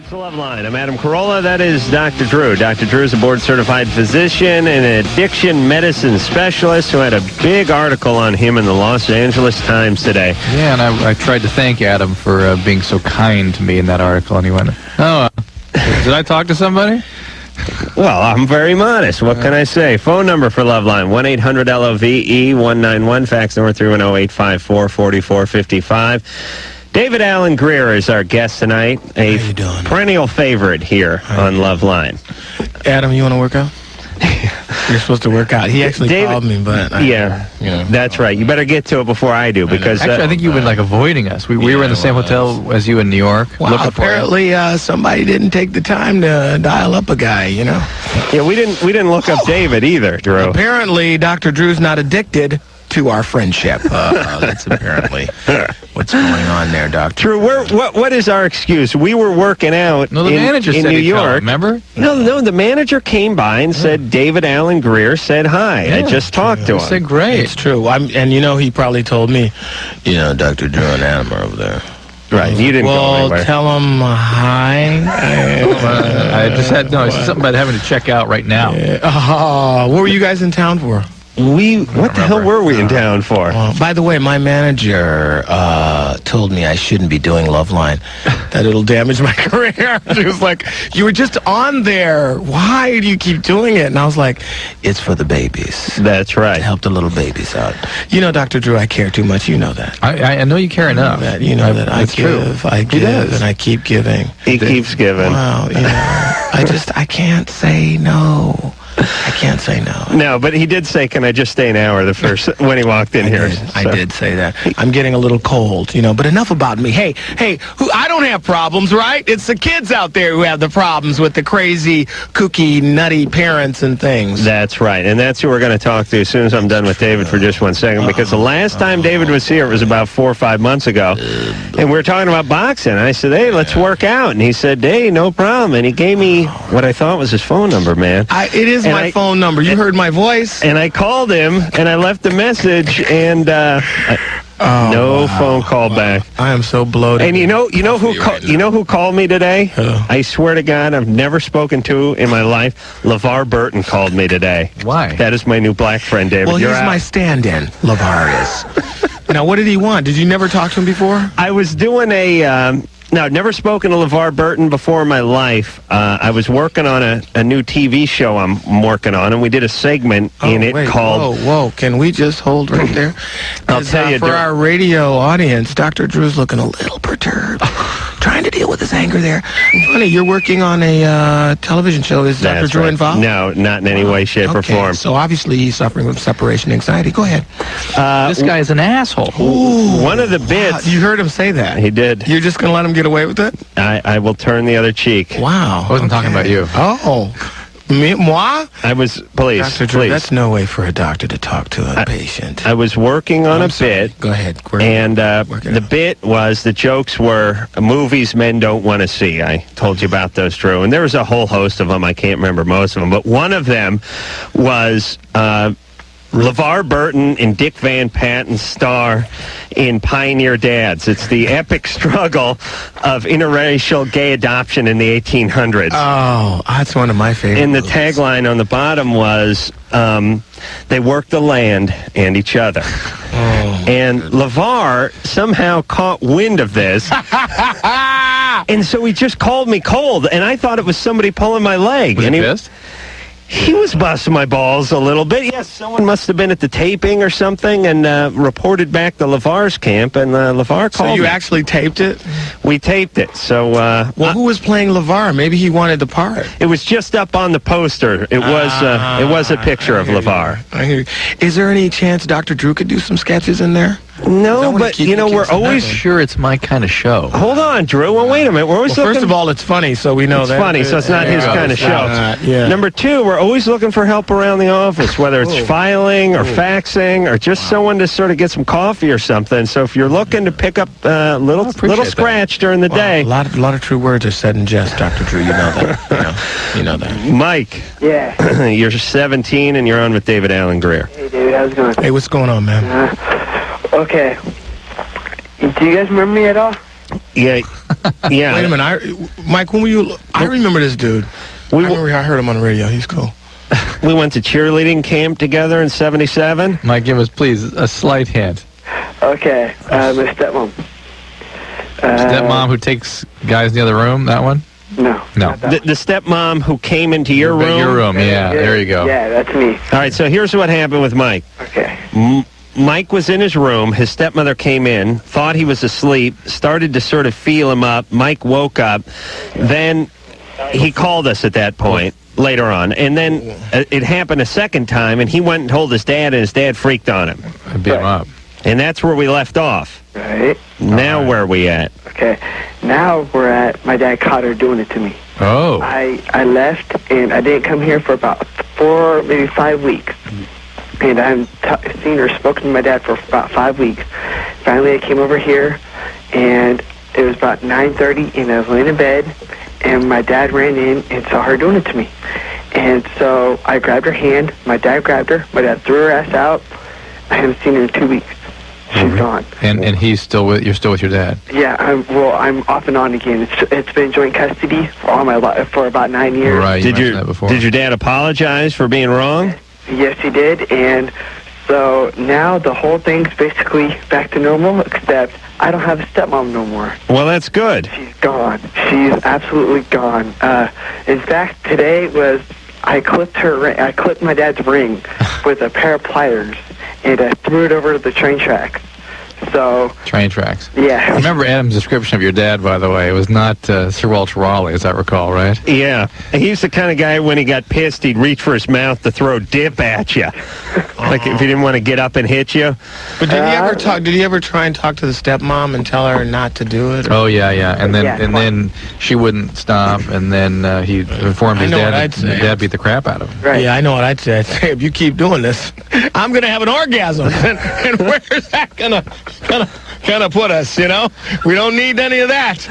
It's Loveline. I'm Adam Carolla. That is Dr. Drew. Dr. Drew is a board-certified physician and an addiction medicine specialist who had a big article on him in the Los Angeles Times today. Yeah, and I tried to thank Adam for being so kind to me in that article, and he went, did I talk to somebody? Well, I'm very modest. What can I say? Phone number for Loveline, 1-800-LOVE-191. Fax number 310-854-4455. David Alan Grier is our guest tonight, a perennial favorite here on Loveline. Adam, you want to work out? You're supposed to work out. He actually called me, but that's right. You better get to it before I do, because actually, I think you've been avoiding us. We were in the same hotel as you in New York. Well, apparently somebody didn't take the time to dial up a guy. Yeah, we didn't look up David either, Drew. Apparently, Dr. Drew's not addicted to our friendship. That's apparently what's going on there, Doctor. Drew, what is our excuse? We were working out the manager in said New York. Remember? No, the manager came by and said David Alan Grier said hi. I just talked to him. He said great. It's true. And he probably told me, Dr. Drew and Adam are over there. Right, you didn't go anywhere. Well, tell him hi. I just had I said something about having to check out right now. What were you guys in town for? What the hell were we in town for? By the way, my manager told me I shouldn't be doing Loveline, that it'll damage my career. She was like, you were just on there. Why do you keep doing it? And I was like, it's for the babies. That's right. To help the little babies out. Dr. Drew, I care too much. You know that. I know you care enough. That I give, and I keep giving. He keeps giving. Wow, I can't say no. I can't say no. No, but he did say, "Can I just stay an hour?" When he walked in here. I did say that. I'm getting a little cold, But enough about me. Hey, I don't have problems, right? It's the kids out there who have the problems with the crazy, kooky, nutty parents and things. That's right, and that's who we're going to talk to as soon as I'm done with David for just 1 second. Because the last time David was here, it was about 4 or 5 months ago, and we were talking about boxing. I said, "Hey, let's work out," and he said, "Hey, no problem." And he gave me what I thought was his phone number, man. It is my phone number. You heard my voice. And I called him, and I left a message, and no phone call back. I am so bloated. And you know who called me today? I swear to God, I've never spoken to in my life. LeVar Burton called me today. Why? That is my new black friend, David. Well, he's my stand-in, LeVar is. Now, what did he want? Did you never talk to him before? I was doing No, I've never spoken to LeVar Burton before in my life. I was working on a new TV show I'm working on, and we did a segment in it called... Whoa, can we just hold right there? I'll tell you. For our radio audience, Dr. Drew's looking a little perturbed, trying to deal with his anger there. Funny, you're working on a television show. Is Dr. Drew involved? No, not in any way, shape, or form. So obviously he's suffering from separation anxiety. Go ahead. This guy is an asshole. Ooh, one of the bits... You heard him say that. He did. You're just going to let him get away with it? I will turn the other cheek. Wow. I wasn't talking about you. Oh. Moi? I was... Please, Dr. Drew, that's no way for a doctor to talk to a patient. I was working on a bit. Go ahead. And the bit was, the jokes were movies men don't want to see. I told you about those, Drew. And there was a whole host of them. I can't remember most of them. But one of them was... LeVar Burton and Dick Van Patten star in Pioneer Dads. It's the epic struggle of interracial gay adoption in the 1800s. Oh, that's one of my favorites. And the tagline on the bottom was, they work the land and each other. And LeVar somehow caught wind of this. And so he just called me cold, and I thought it was somebody pulling my leg. Was he pissed? He was busting my balls a little bit. Yes, someone must have been at the taping or something and reported back to LeVar's camp, and LeVar called me. So you actually taped it? We taped it. So, who was playing LeVar? Maybe he wanted the part. It was just up on the poster. It was a picture of LeVar. I hear you. Is there any chance Dr. Drew could do some sketches in there? No, but, we're always... I'm sure it's my kind of show. Hold on, Drew. Well, wait a minute. We're always looking... First of all, it's funny, so we know that. It's funny, so it's not his kind of show. Number two, we're always looking for help around the office, whether it's filing or faxing or just someone to sort of get some coffee or something. So if you're looking to pick up a little scratch during the day... A lot of true words are said in jest, Dr. Drew. You know that. You know that. Mike. Yeah. You're 17 and you're on with David Alan Grier. Hey, David. How's it going? Hey, what's going on, man? Okay. Do you guys remember me at all? Yeah, yeah. Wait a minute, Mike. When were you? I remember this dude. I heard him on the radio. He's cool. We went to cheerleading camp together in '77. Mike, give us, please, a slight hint. Okay, my stepmom. Stepmom who takes guys in the other room, that one? No. No. The stepmom who came into your room? Your room, yeah. There you go. Yeah, that's me. All right, so here's what happened with Mike. Okay. Mike was in his room. His stepmother came in, thought he was asleep, started to sort of feel him up. Mike woke up. Then he called us at that point later on. And then it happened a second time, and he went and told his dad, and his dad freaked on him. I beat him up. And that's where we left off. Right. Now where are we at? Okay. Now we're at, my dad caught her doing it to me. Oh. I left, and I didn't come here for about 4, maybe 5 weeks. And I haven't seen or spoken to my dad for about 5 weeks. Finally, I came over here, and it was about 9:30, and I was laying in bed, and my dad ran in and saw her doing it to me. And so I grabbed her hand. My dad grabbed her. My dad threw her ass out. I haven't seen her in 2 weeks. She's gone. And he's still with, you're still with your dad? Yeah, I'm off and on again. It's been joint custody for all my life, for about 9 years. Right, you mentioned that before. Did your dad apologize for being wrong? Yes, he did, and so now the whole thing's basically back to normal, except I don't have a stepmom no more. Well, that's good. She's gone. She's absolutely gone. In fact, today was, I clipped my dad's ring with a pair of pliers, and I threw it over the train tracks. So train tracks. Yeah. I remember Adam's description of your dad, by the way. It was not Sir Walter Raleigh, as I recall, right? Yeah. He's the kind of guy, when he got pissed, he'd reach for his mouth to throw dip at you. Like if he didn't want to get up and hit you. But did he ever try and talk to the stepmom and tell her not to do it? Oh, yeah. And then she wouldn't stop, and then he informed his dad that his dad beat the crap out of him. Right. Yeah, I know what I'd say. I'd say, if you keep doing this, I'm going to have an orgasm. And where's that going to put us, you know? We don't need any of that.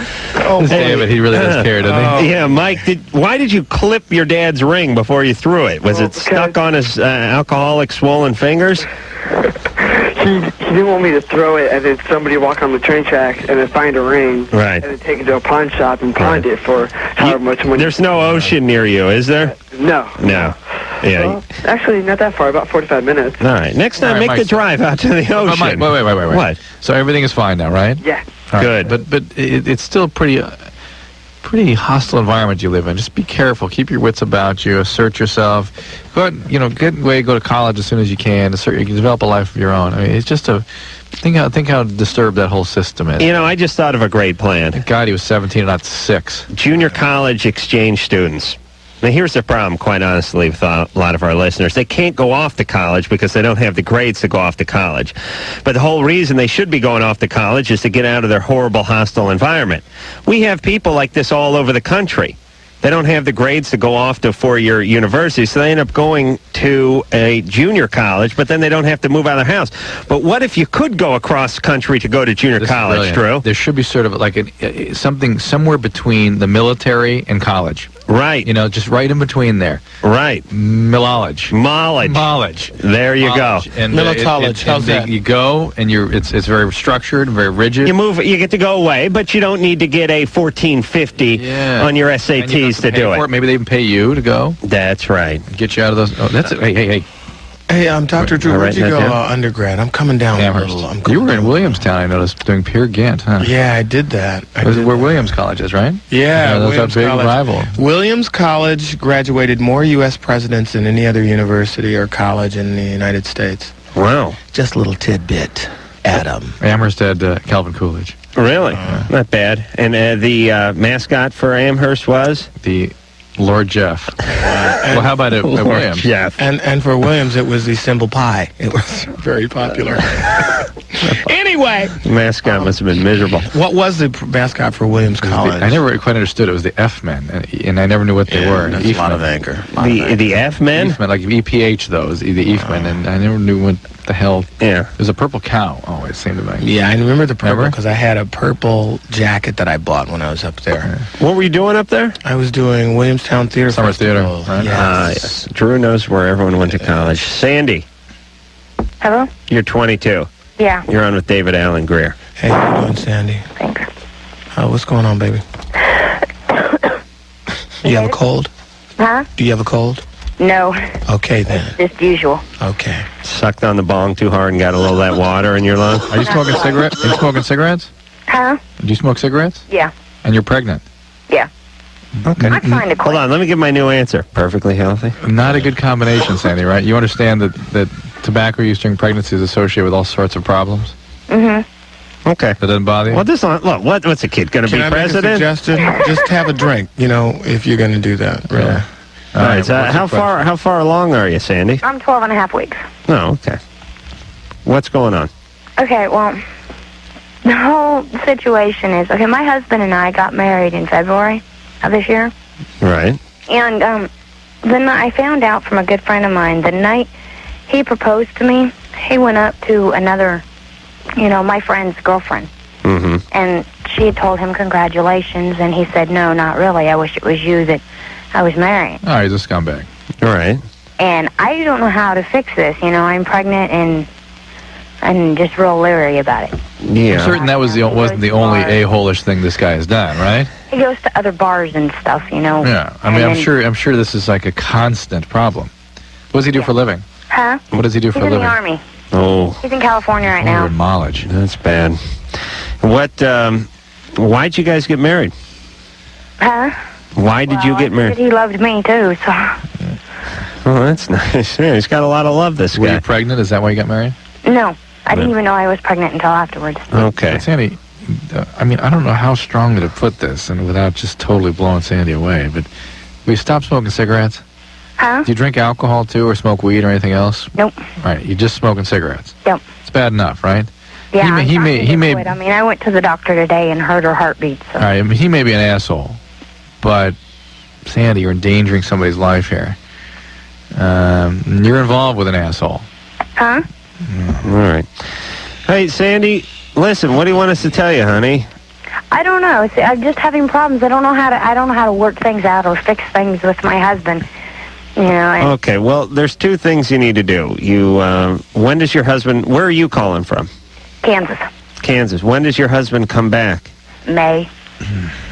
Oh, David, he really does care, doesn't he? Yeah, Mike, why did you clip your dad's ring before you threw it? Was it stuck on his alcoholic swollen fingers? He didn't want me to throw it and then somebody walk on the train tracks and then find a ring. Right. And then take it to a pawn shop and pawn it for however much money. There's no ocean near you, is there? No. No. Yeah. Well, actually, not that far, about 45 minutes. All right. Next time, All right, make the drive out to the ocean. Mike, wait. What? So everything is fine now, right? Yeah. All right. Good. But it's still a pretty hostile environment you live in. Just be careful. Keep your wits about you. Assert yourself. Go out, get away. Go to college as soon as you can. You can develop a life of your own. I mean, it's just think how disturbed that whole system is. You know, I just thought of a great plan. Thank God he was 17 and not 6. Junior college exchange students. Now, here's the problem, quite honestly, with a lot of our listeners. They can't go off to college because they don't have the grades to go off to college. But the whole reason they should be going off to college is to get out of their horrible, hostile environment. We have people like this all over the country. They don't have the grades to go off to a 4-year university, so they end up going to a junior college, but then they don't have to move out of their house. But what if you could go across country to go to junior college, Drew? There should be sort of like something somewhere between the military and college. Right. Just right in between there. Right. Millage. Knowledge. There you go. And Millage. How's that? You go, and it's very structured and very rigid. You get to go away, but you don't need to get a 1450 on your SATs to do it. Maybe they even pay you to go. That's right. Get you out of those. Oh, that's it. Hey. Hey, Dr. Drew, where'd you go undergrad? I'm coming down a little. You were in Williamstown, I noticed, doing Peer Gynt, huh? Yeah, I did that. Where Williams College is, right? Yeah, that's a big rival. Williams College graduated more U.S. presidents than any other university or college in the United States. Wow. Just a little tidbit, Adam. Amherst had Calvin Coolidge. Really? Not bad. And the mascot for Amherst was? The Lord Jeff. Well, how about Lord Williams? Jeff. And for Williams, it was the Simple Pie. It was very popular. Anyway. The mascot must have been miserable. What was the mascot for Williams College? I never quite understood. It was the F-men, and I never knew what they were. That's a lot of anger. The F-men? F-men, like EPH, those, the F-men, and I never knew what the hell. Yeah. There's a purple cow, always seemed to me. Yeah, I remember the purple because I had a purple jacket that I bought when I was up there. What were you doing up there? I was doing Williamstown Theater Summer Festival. Theater. Right? Yes. Drew knows where everyone went to college. Sandy, Hello? you're 22. Yeah, You're on with David Alan Grier. Hey, how you doing, Sandy? thanks. What's going on, baby? You have a cold? Huh? Do you have a cold? No. Okay, then. Just usual. Okay. Sucked on the bong too hard and got a little of that water in your lungs? Are you smoking cigarettes? Are you smoking cigarettes? Huh? Do you smoke cigarettes? Yeah. And you're pregnant? Yeah. Okay. I'm trying to quit. Hold on, let me give my new answer. Perfectly healthy. Not a good combination, Sandy, right? You understand that tobacco use during pregnancy is associated with all sorts of problems? Mm-hmm. Okay. That doesn't bother you? Well, this look. What's a kid going to be Can I president? make a suggestion? Just have a drink, if you're going to do that. Really. Yeah. All right. So what's your question? how far along are you, Sandy? I'm 12 and a half weeks. Oh, okay. What's going on? Okay, well, the whole situation is, okay, my husband and I got married in February of this year. Right. And then I found out from a good friend of mine, the night he proposed to me, he went up to another, my friend's girlfriend. Mm-hmm. And she had told him congratulations, and he said, no, not really. I wish it was you that I was marrying. Oh, he's a scumbag. All right. And I don't know how to fix this. I'm pregnant and just real leery about it. Yeah. I'm certain that wasn't the only a-hole-ish thing this guy has done, right? He goes to other bars and stuff, Yeah. I mean, I'm sure this is like a constant problem. What does he do for a living? Huh? What does he do for He's a in the living? Army. Oh, He's in California right now. Knowledge. that's bad. What? Why'd you guys get married? Huh? Why did you get married? He loved me, too, so... Oh, that's nice. Yeah, he's got a lot of love, this Were guy. you pregnant? Is that why you got married? No. I didn't even know I was pregnant until afterwards. Okay. But Sandy, I mean, I don't know how strongly to put this and without just totally blowing Sandy away, but will you stop smoking cigarettes? Huh? Do you drink alcohol, too, or smoke weed or anything else? Nope. Right, you're just smoking cigarettes. Yep. It's bad enough, right? Yeah, he may quit. I mean, I went to the doctor today and heard her heartbeat, so... All right, I mean, he may be an asshole, but Sandy, you're endangering somebody's life here. You're involved with an asshole. Huh? All right. Hey, Sandy, listen, what do you want us to tell you, honey? I don't know. See, I'm just having problems. I don't know how to work things out or fix things with my husband. And Okay, well, there's two things you need to do. When does your husband, where are you calling from? Kansas. Kansas. When does your husband come back? May.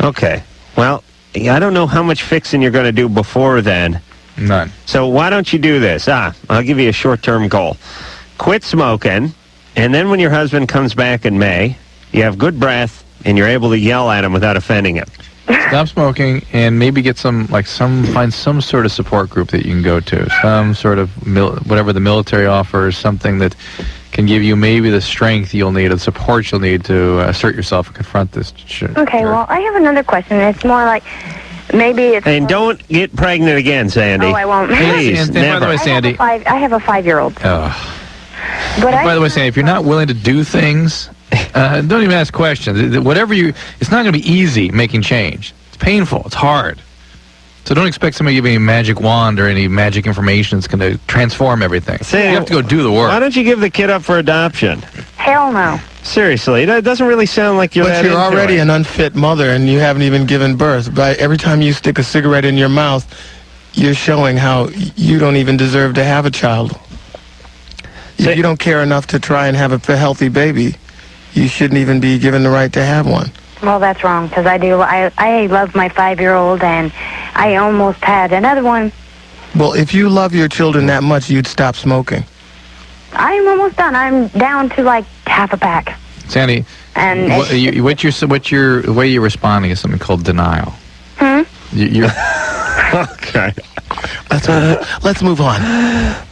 Okay. Well, I don't know how much fixing you're going to do before then. None. So why don't you do this? I'll give you a short-term goal. Quit smoking, and then when your husband comes back in May, you have good breath, and you're able to yell at him without offending him. Stop smoking and maybe get find some sort of support group that you can go to. Some sort of, whatever the military offers, something that can give you maybe the strength you'll need, the support you'll need to assert yourself and confront this shit. Okay, well, I have another question. It's more like, maybe it's... And don't get pregnant again, Sandy. Oh, I won't. Please, And by never. the way, Sandy... I have a 5-year-old. But By the way, Sandy, if you're not willing to do things, don't even ask questions. It's not going to be easy making change. It's painful. It's hard. So don't expect somebody to give you a magic wand or any magic information that's going to transform everything. Sandy, you have to go do the work. Why don't you give the kid up for adoption? Hell no. Seriously, that doesn't really sound like you're But that you're into already it. an unfit mother, and you haven't even given birth. But every time you stick a cigarette in your mouth, you're showing how you don't even deserve to have a child. If you don't care enough to try and have a healthy baby, you shouldn't even be given the right to have one. Well, that's wrong, because I do. I love my 5-year-old, and I almost had another one. Well, if you love your children that much, you'd stop smoking. I'm almost done. I'm down to like half a pack. Sandy, And the way you're responding is something called denial. You're Okay. Let's move on.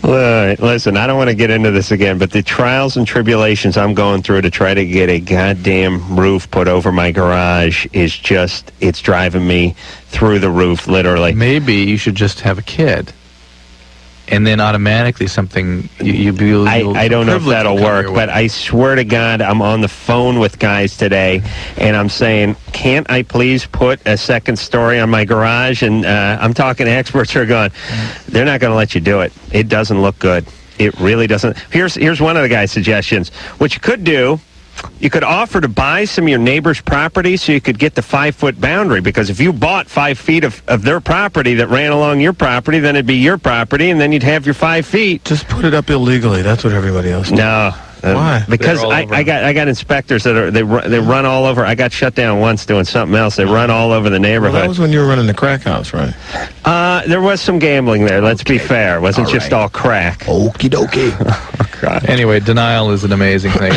Listen, I don't want to get into this again, but the trials and tribulations I'm going through to try to get a goddamn roof put over my garage is just, it's driving me through the roof, literally. maybe you should just have a kid, and then automatically something I don't know if that'll work, but I swear to God, I'm on the phone with guys today, and I'm saying, can't I please put a second story on my garage? And I'm talking to experts who are going, they're not going to let you do it. It doesn't look good. It really doesn't. Here's one of the guy's suggestions. What you could do, you could offer to buy some of your neighbor's property so you could get the 5-foot boundary, because if you bought 5 feet of their property that ran along your property, then it'd be your property, and then you'd have your 5 feet. Just put it up illegally. That's what everybody else does. No, Why? Because They're all over. I got inspectors that they run all over. I got shut down once doing something else. They run all over the Well, neighborhood. that was when you were running the crack house, right? There was some gambling there. Let's be fair. It wasn't just all crack. Okie dokie. God. Anyway, denial is an amazing thing.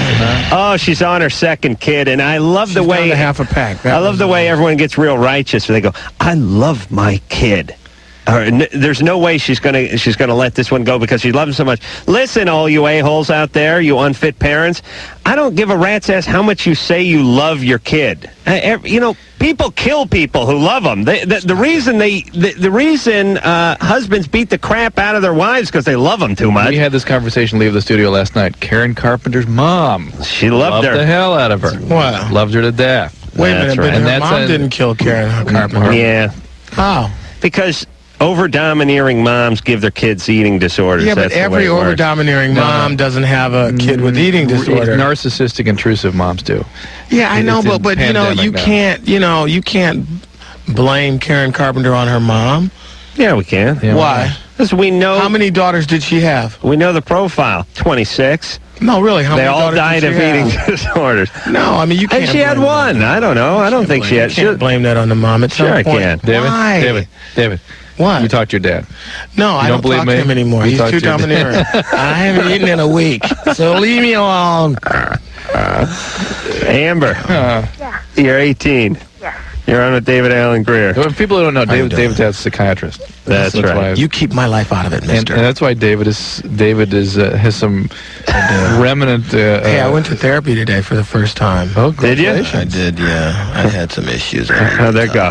Oh, she's on her second kid, and I love the She's down way to half a pack. I love the way everyone gets real righteous. They go, "I love my kid." There's no way she's gonna let this one go because she loves him so much. Listen, all you a-holes out there, you unfit parents, I don't give a rat's ass how much you say you love your kid. People kill people who love them. The reason husbands beat the crap out of their wives because they love them too much. We had this conversation leave the studio last night. Karen Carpenter's mom. She loved her. the hell out of her. Wow. Loved her to death. Wait a minute, That's but right. And her that's mom a- didn't kill Karen Carpenter. Yeah, How? because over-domineering moms give their kids eating disorders. Yeah, but That's the way every it works. over-domineering mom doesn't have a kid with eating disorder. Narcissistic, intrusive moms do. Yeah, I know, It's a but pandemic now. you can't blame Karen Carpenter on her mom. Yeah, we can. Yeah, Why? Because we know How many daughters did she have? we know the profile. 26. No, really, how They many all daughters died did of she eating have? disorders. No, I mean you can't. And she had blame one. I don't know. I don't think she had. You can't blame that on the mom. At Sure some I point. can. David, Why? David. What? You talked to your dad. No, I don't don't believe talk me? to him anymore. You He's talk too to your domineering. I haven't eaten in a week, so leave me alone. Amber, Yeah. you're 18. Yes. You're on with David Alan Grier. Well, people who don't know, you doing? David's dad's a psychiatrist. That's right. why- You keep my life out of it, and mister. that's why David has some remnant. Hey, I went to therapy today for the first time. Oh, Did you? I did, yeah. I had some issues. How'd that go?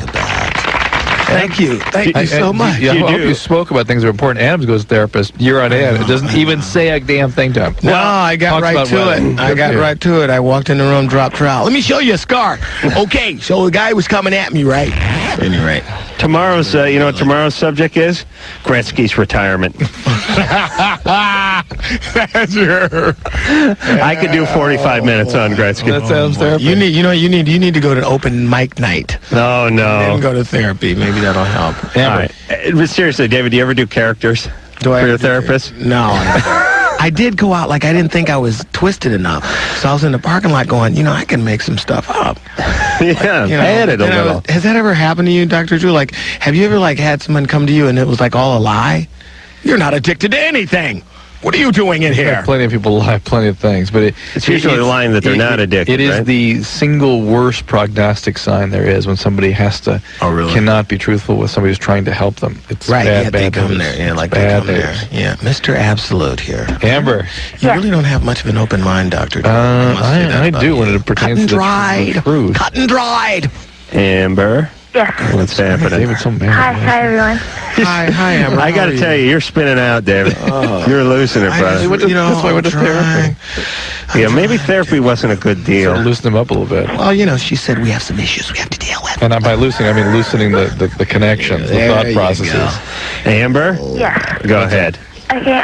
Thank you. Thank you so much. Yeah, I You hope do. you spoke about things that are important. Adams goes to therapist year on end. It doesn't even say a damn thing to him. No, I got Talks right about to weather. it. I Good got for you. right to it. I walked in the room, dropped trowel. Let me show you a scar. Okay, so the guy was coming at me, right? Anyway. Tomorrow's, you know what tomorrow's subject is? Gretzky's retirement. That's your. I could do 45 minutes on Gretzky. That sounds therapy. You need to go to an open mic night. No, Then no. go to therapy. Maybe that'll help. All right. But seriously, David, do you ever do characters Do I for your have to- therapist? No. I did go out like I didn't think I was twisted enough. So I was in the parking lot going, I can make some stuff up. Yeah, You know, add it a and I was- little. Has that ever happened to you, Dr. Drew? Like, have you ever had someone come to you and it was like all a lie? You're not addicted to anything. What are you doing in here? Plenty of people lie plenty of things, but It's usually lying that they're not addicted, It is right? the single worst prognostic sign there is when somebody has to Oh, really? cannot be truthful with somebody who's trying to help them. It's Right, bad, yeah, they bad come news. there. Yeah, like they Bad come there. news. Yeah, Mr. Absolute here. Amber, You really don't have much of an open mind, Dr. Drew. must say that I about do you. when it pertains Cut and to dried. the truth. Cut and dried. Amber, Yes. what's happening? David's so mad. Hi, everyone. Hi, Amber. I got to tell you, you're spinning out, David. You're losing it, brother. That's why I went to therapy. Yeah, maybe therapy wasn't a good deal. Sort of loosen them up a little bit. Well, she said we have some issues we have to deal with. And by loosening, I mean loosening the connections, the There thought you processes. go. Amber, Yeah. go ahead. Okay,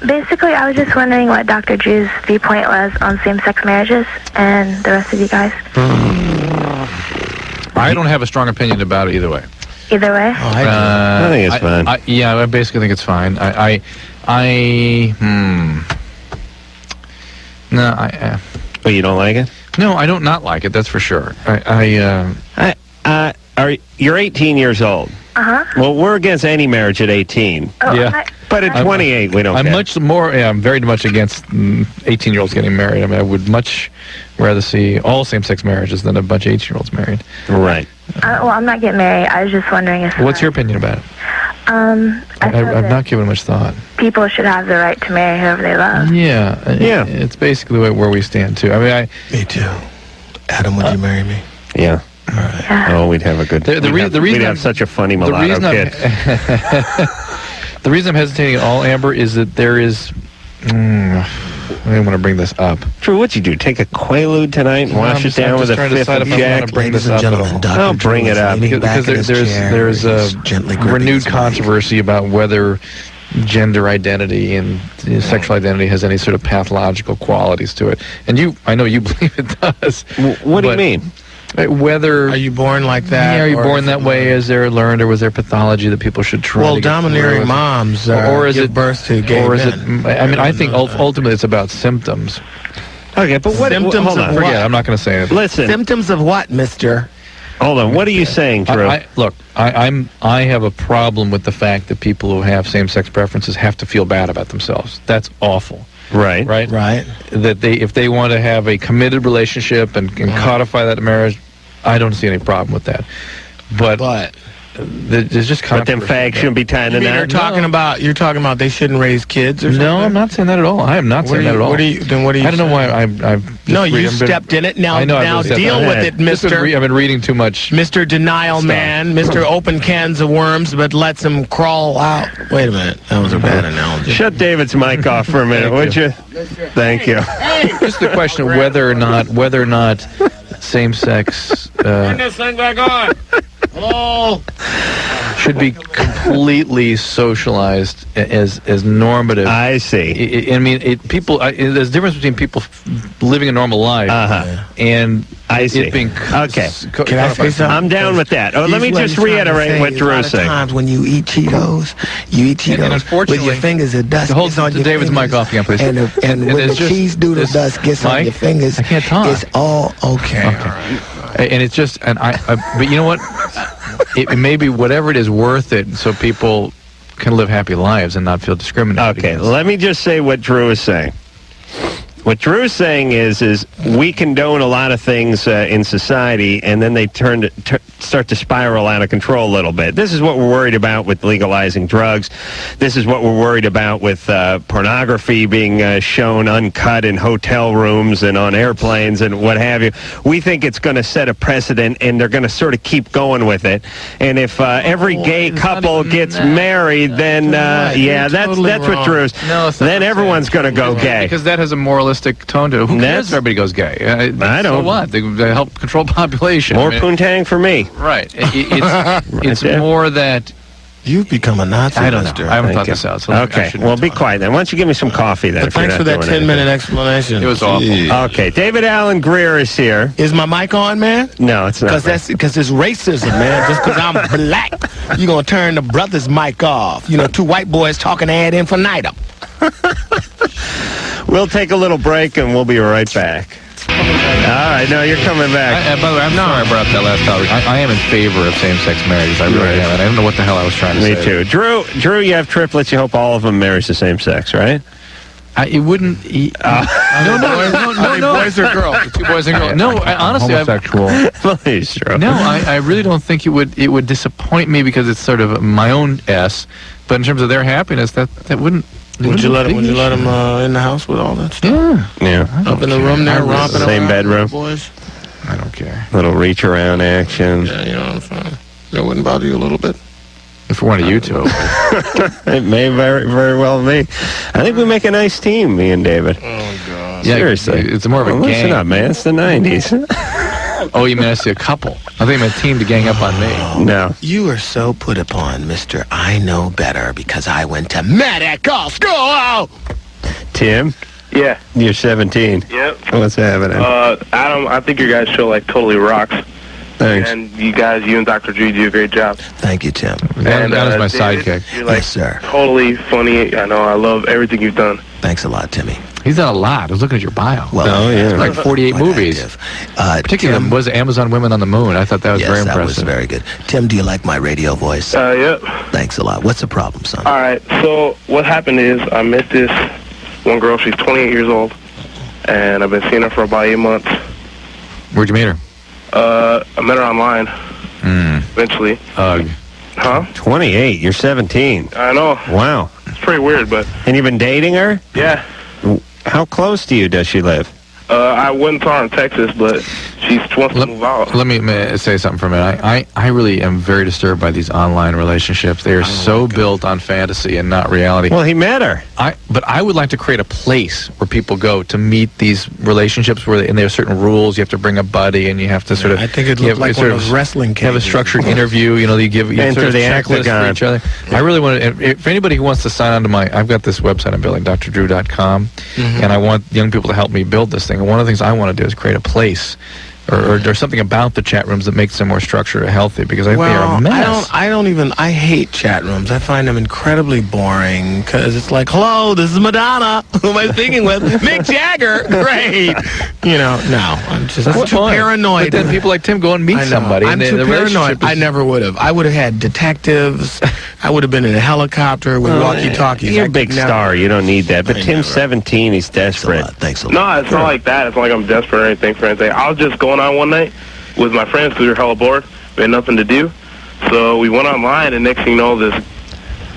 basically I was just wondering what Dr. Drew's viewpoint was on same-sex marriages and the rest of you guys. I don't have a strong opinion about it either way. Either way. Oh, I do. I think it's fine. Yeah, I basically think it's fine. No, Oh, you don't like it? no, I don't not like it. That's for sure. You're 18 years old. Uh-huh. Well, we're against any marriage at 18. Oh, Yeah. But at 28, we don't I'm care. much more. Yeah, I'm very much against 18-year-olds getting married. I mean, I would much rather see all same-sex marriages than a bunch of 18-year-olds married. Right. well, I'm not getting married. I was just wondering if... What's your opinion about it? I feel I've that not given much thought. people should have the right to marry whoever they love. Yeah. It's basically where we stand too. I mean, Me too. Adam, would you marry me? Yeah. Yeah. Oh, we'd have a good. The reason we'd I'm- have such a funny the mulatto reason kid. the reason I'm hesitating at all, Amber, is that there is. I didn't want to bring this up. Drew, what'd you do? Take a Quaalude tonight and wash it down I'm with just a trying to fifth decide of if I want Jack? to bring Ladies this and up at gentlemen, all. Dr. I'll Drew bring it is up. leaning back in Because his chair. there's a He's gently gripping renewed his mic. controversy about whether gender identity and sexual identity has any sort of pathological qualities to it. And I know you believe it does. What do you but mean? Whether Are you born like that? are you or born is that it way? learned? Is there learned, or was there pathology that people should try? Well, to get domineering through? moms or is give it birth to gay or is men. it? I mean, I think ultimately it's about symptoms. Okay, but what? Symptoms hold of on. what? Forget it. I'm not going to say it. Listen, Symptoms of what, mister? hold on. What are you saying, Drew? I have a problem with the fact that people who have same-sex preferences have to feel bad about themselves. That's awful. Right. Right? Right. That if they want to have a committed relationship and codify that in marriage, I don't see any problem with that. But there's just But then fags shouldn't be tying You to mean that. you're talking about they shouldn't raise kids or something? No, I'm not saying that at all. I am not saying that at all. What are you I don't know why I've No, you stepped in it. Now, I know, I've been deal stepping with in. it, mister. I've been reading too much. Mr. Denial Man, Mr. Open Cans of Worms, but lets them crawl out. Wait a minute. That was a bad analogy. Shut David's mic off for a minute, would you? Thank you. Just the question of whether or not same-sex Turn this thing back on. Hello. should be completely socialized as normative. I see. I mean, there's a difference between people living a normal life and I see. it being Okay. Can I say something? I'm down with that. Oh, let me just reiterate what Drew said. Times when you eat Cheetos, And unfortunately, with your fingers, the dust hold gets on your David's fingers. mic off again, please. And when the cheese doodle dust gets on Mike, your fingers, I can't talk. it's all okay. All right. And it's just, but you know what? It may be whatever it is worth it, so people can live happy lives and not feel discriminated Okay, against. let me just say what Drew is saying. What Drew is saying is we condone a lot of things in society, and then they start to spiral out of control a little bit. This is what we're worried about with legalizing drugs. This is what we're worried about with pornography being shown uncut in hotel rooms and on airplanes and what have you. We think it's going to set a precedent, and they're going to sort of keep going with it. And if every gay couple gets married, then that's what Drew's. No, it's not then everyone's going to go gay. Because that has a moralistic tone to it. Who cares if everybody goes gay? I don't. So what? They help control population. More poontang for me. Right. It's more that... You've become a Nazi. I don't know. mister. I haven't thought this out. So Okay, well, be quiet then. Why don't you give me some coffee then? But thanks for that 10-minute explanation. It was awful. Okay, David Alan Grier is here. Is my mic on, man? No, it's not. Because it's racism, man. Just because I'm black, you're going to turn the brother's mic off. You know, two white boys talking ad infinitum. We'll take a little break and we'll be right back. All right, no, you're coming back. By the way, I'm sorry I brought up that last topic. I am in favor of same-sex marriages. I really am. And I don't know what the hell I was trying to say. Me too. Drew, you have triplets. You hope all of them marries the same sex, right? It wouldn't... No. Boys or girls? Two boys and girls. No, honestly, homosexual. Please, Drew. No, I really don't think it would disappoint me because it's sort of my own S. But in terms of their happiness, that wouldn't... Would you let them in the house with all that stuff? Yeah. Yeah. Up in the room there, romping Same around, bedroom. boys. I don't care. Little reach around action. Yeah, you know what I'm saying. That wouldn't bother you a little bit. If one of you two. It may very, very well be. I think we make a nice team, me and David. Oh, God. Yeah, Seriously. it's more of a Listen gang. up, man. It's the 90s. Oh, you mean I see a couple? I think I'm a team to gang up on me. No. You are so put upon, Mr. I know better because I went to medical school. Tim, Yeah. you're 17. Yep. What's happening? Adam, I think your guys' show totally rocks. Thanks. And you and Dr. G do a great job. Thank you, Tim. That was my David, sidekick. You're Yes, sir. totally funny. I know. I love everything you've done. Thanks a lot, Timmy. He's done a lot. I was looking at your bio. Well, Oh, yeah. Like 48 quite movies. active. Particularly Tim, was Amazon Women on the Moon. I thought that was yes, very that impressive. was very good. Tim, do you like my radio voice? Yep. Thanks a lot. What's the problem, son? All right. So what happened is I met this one girl. She's 28 years old. And I've been seeing her for about 8 months. Where'd you meet her? I met her online. Eventually. Ugh. Huh? 28. You're 17. I know. Wow. It's pretty weird, but And you've been dating her? yeah. How close to you does she live? I wouldn't tell her in Texas, but she wants to move out. Let me say something for a minute. I really am very disturbed by these online relationships. They are so built on fantasy and not reality. Well, he met her. But I would like to create a place where people go to meet these relationships and there are certain rules. You have to bring a buddy, and you have to sort of... I think it you looked have- like sort one of those wrestling have a cages. structured interview. You know, you Enter sort of the checklist for octagon. each other. I really want to... If anybody who wants to sign on to I've got this website I'm building, drdrew.com, and I want young people to help me build this thing. And one of the things I want to do is create a place Or there's something about the chat rooms that makes them more structured or healthy? Because I think they are a mess. I hate chat rooms. I find them incredibly boring because it's like, hello, this is Madonna. Who am I speaking with? Mick Jagger. Great. No, I'm too paranoid. But then people like Tim go and meet somebody. I'm too paranoid. I never would have. I would have had detectives. I would have been in a helicopter with walkie-talkies. You're a big star. You don't need that. But Tim's 17. He's desperate. Thanks a lot. No, it's not like that. It's not like I'm desperate or anything for anything. I was just going on one night with my friends because we were hella bored. We had nothing to do. So we went online, and next thing you know, this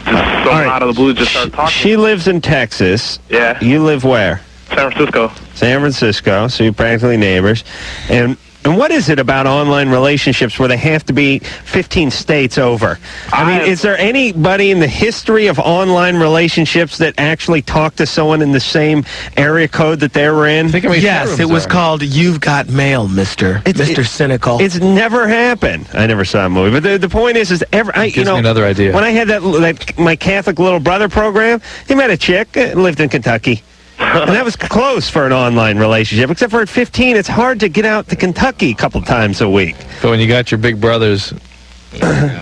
someone out of the blue just started talking. She lives in Texas. Yeah. You live where? San Francisco. San Francisco, so you're practically neighbors. And what is it about online relationships where they have to be 15 states over? I mean, is there anybody in the history of online relationships that actually talked to someone in the same area code that they were in? Yes, it was called You've Got Mail, Mr. Cynical. It's never happened. I never saw a movie. But the point is gives me another idea. When I had that my Catholic little brother program, he met a chick, lived in Kentucky. And that was close for an online relationship. Except for at 15, it's hard to get out to Kentucky a couple times a week. But when you got your big brother's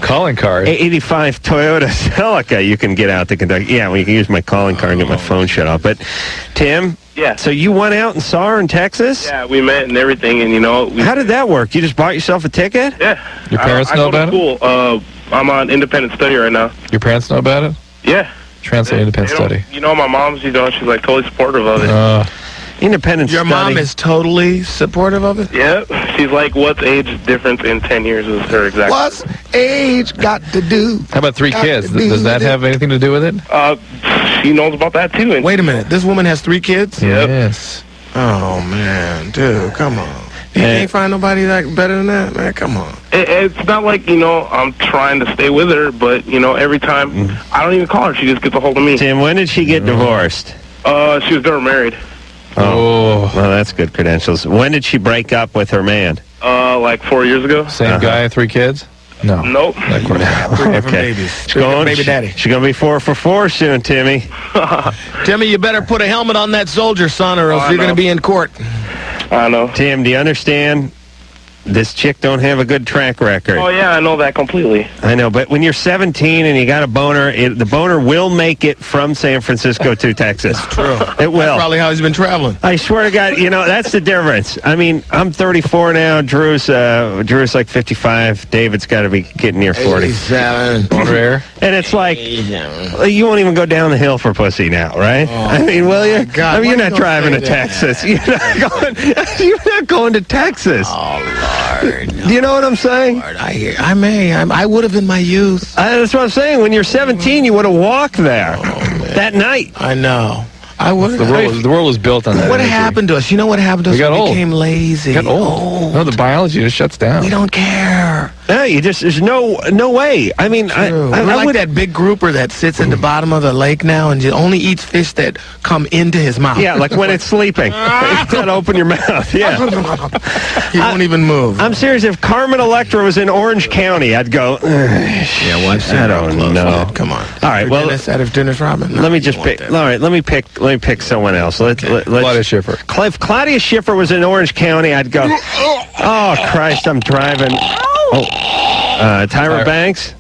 calling card. 85 Toyota Celica, you can get out to Kentucky. Yeah, well, you can use my calling card and get my phone shut off. But, Tim? Yeah. So you went out and saw her in Texas? Yeah, we met and everything, and How did that work? You just bought yourself a ticket? Yeah. Your parents know about it? I'm on independent study right now. Your parents know about it? Yeah. Translate independent study. My mom's, she's like totally supportive of it. Independent Your study. mom is totally supportive of it? Yeah. She's like, what's age difference in 10 years is her exact. What's age got to do? How about 3 kids? Does that have anything to do with it? She knows about that too. And wait a minute. This woman has 3 kids? Yep. Yes. Oh, man. Dude, come on. You can't find nobody better than that, man. Come on. It's not like, I'm trying to stay with her, but, every time I don't even call her. She just gets a hold of me. Tim, when did she get divorced? She was never married. Oh. Well, that's good credentials. When did she break up with her man? Like 4 years ago. Same guy, 3 kids? No. Nope. Okay. Baby daddy. She's going to be 4 for 4 soon, Timmy. Timmy, you better put a helmet on that soldier, son, or else you're going to be in court. I know. Tim, do you understand? This chick don't have a good track record. Oh, yeah, I know that completely. I know, but when you're 17 and you got a boner, the boner will make it from San Francisco to Texas. That's true. It will. That's probably how he's been traveling. I swear to God, that's the difference. I mean, I'm 34 now. Drew's like 55. David's got to be getting near 40. 87. Rare. And it's like, you won't even go down the hill for pussy now, right? Oh, I mean, will you? God, I mean, you're not driving to Texas. You're not going to Texas. Oh, Lord. No. Do you know what I'm saying? Lord, I would have in my youth. That's what I'm saying. When you're 17, you would have walked there that night. I know. I would. The world was built on that. What happened to us? You know what happened to us? We got old. Became lazy. Got old. No, the biology just shuts down. We don't care. No, there's no way. I mean, We're like that big grouper that sits at the bottom of the lake now and only eats fish that come into his mouth. Yeah, like when it's sleeping. You gotta open your mouth. Yeah. He won't even move. I'm serious. If Carmen Electra was in Orange County, I'd go. Yeah, well, I've seen I don't know. Come on. All right. Well, out of Dennis Rodman. Let me just pick. All right. Let me pick someone else. Let's Claudia Schiffer. If Claudia Schiffer was in Orange County, I'd go. Oh Christ! I'm driving. Tyra Banks.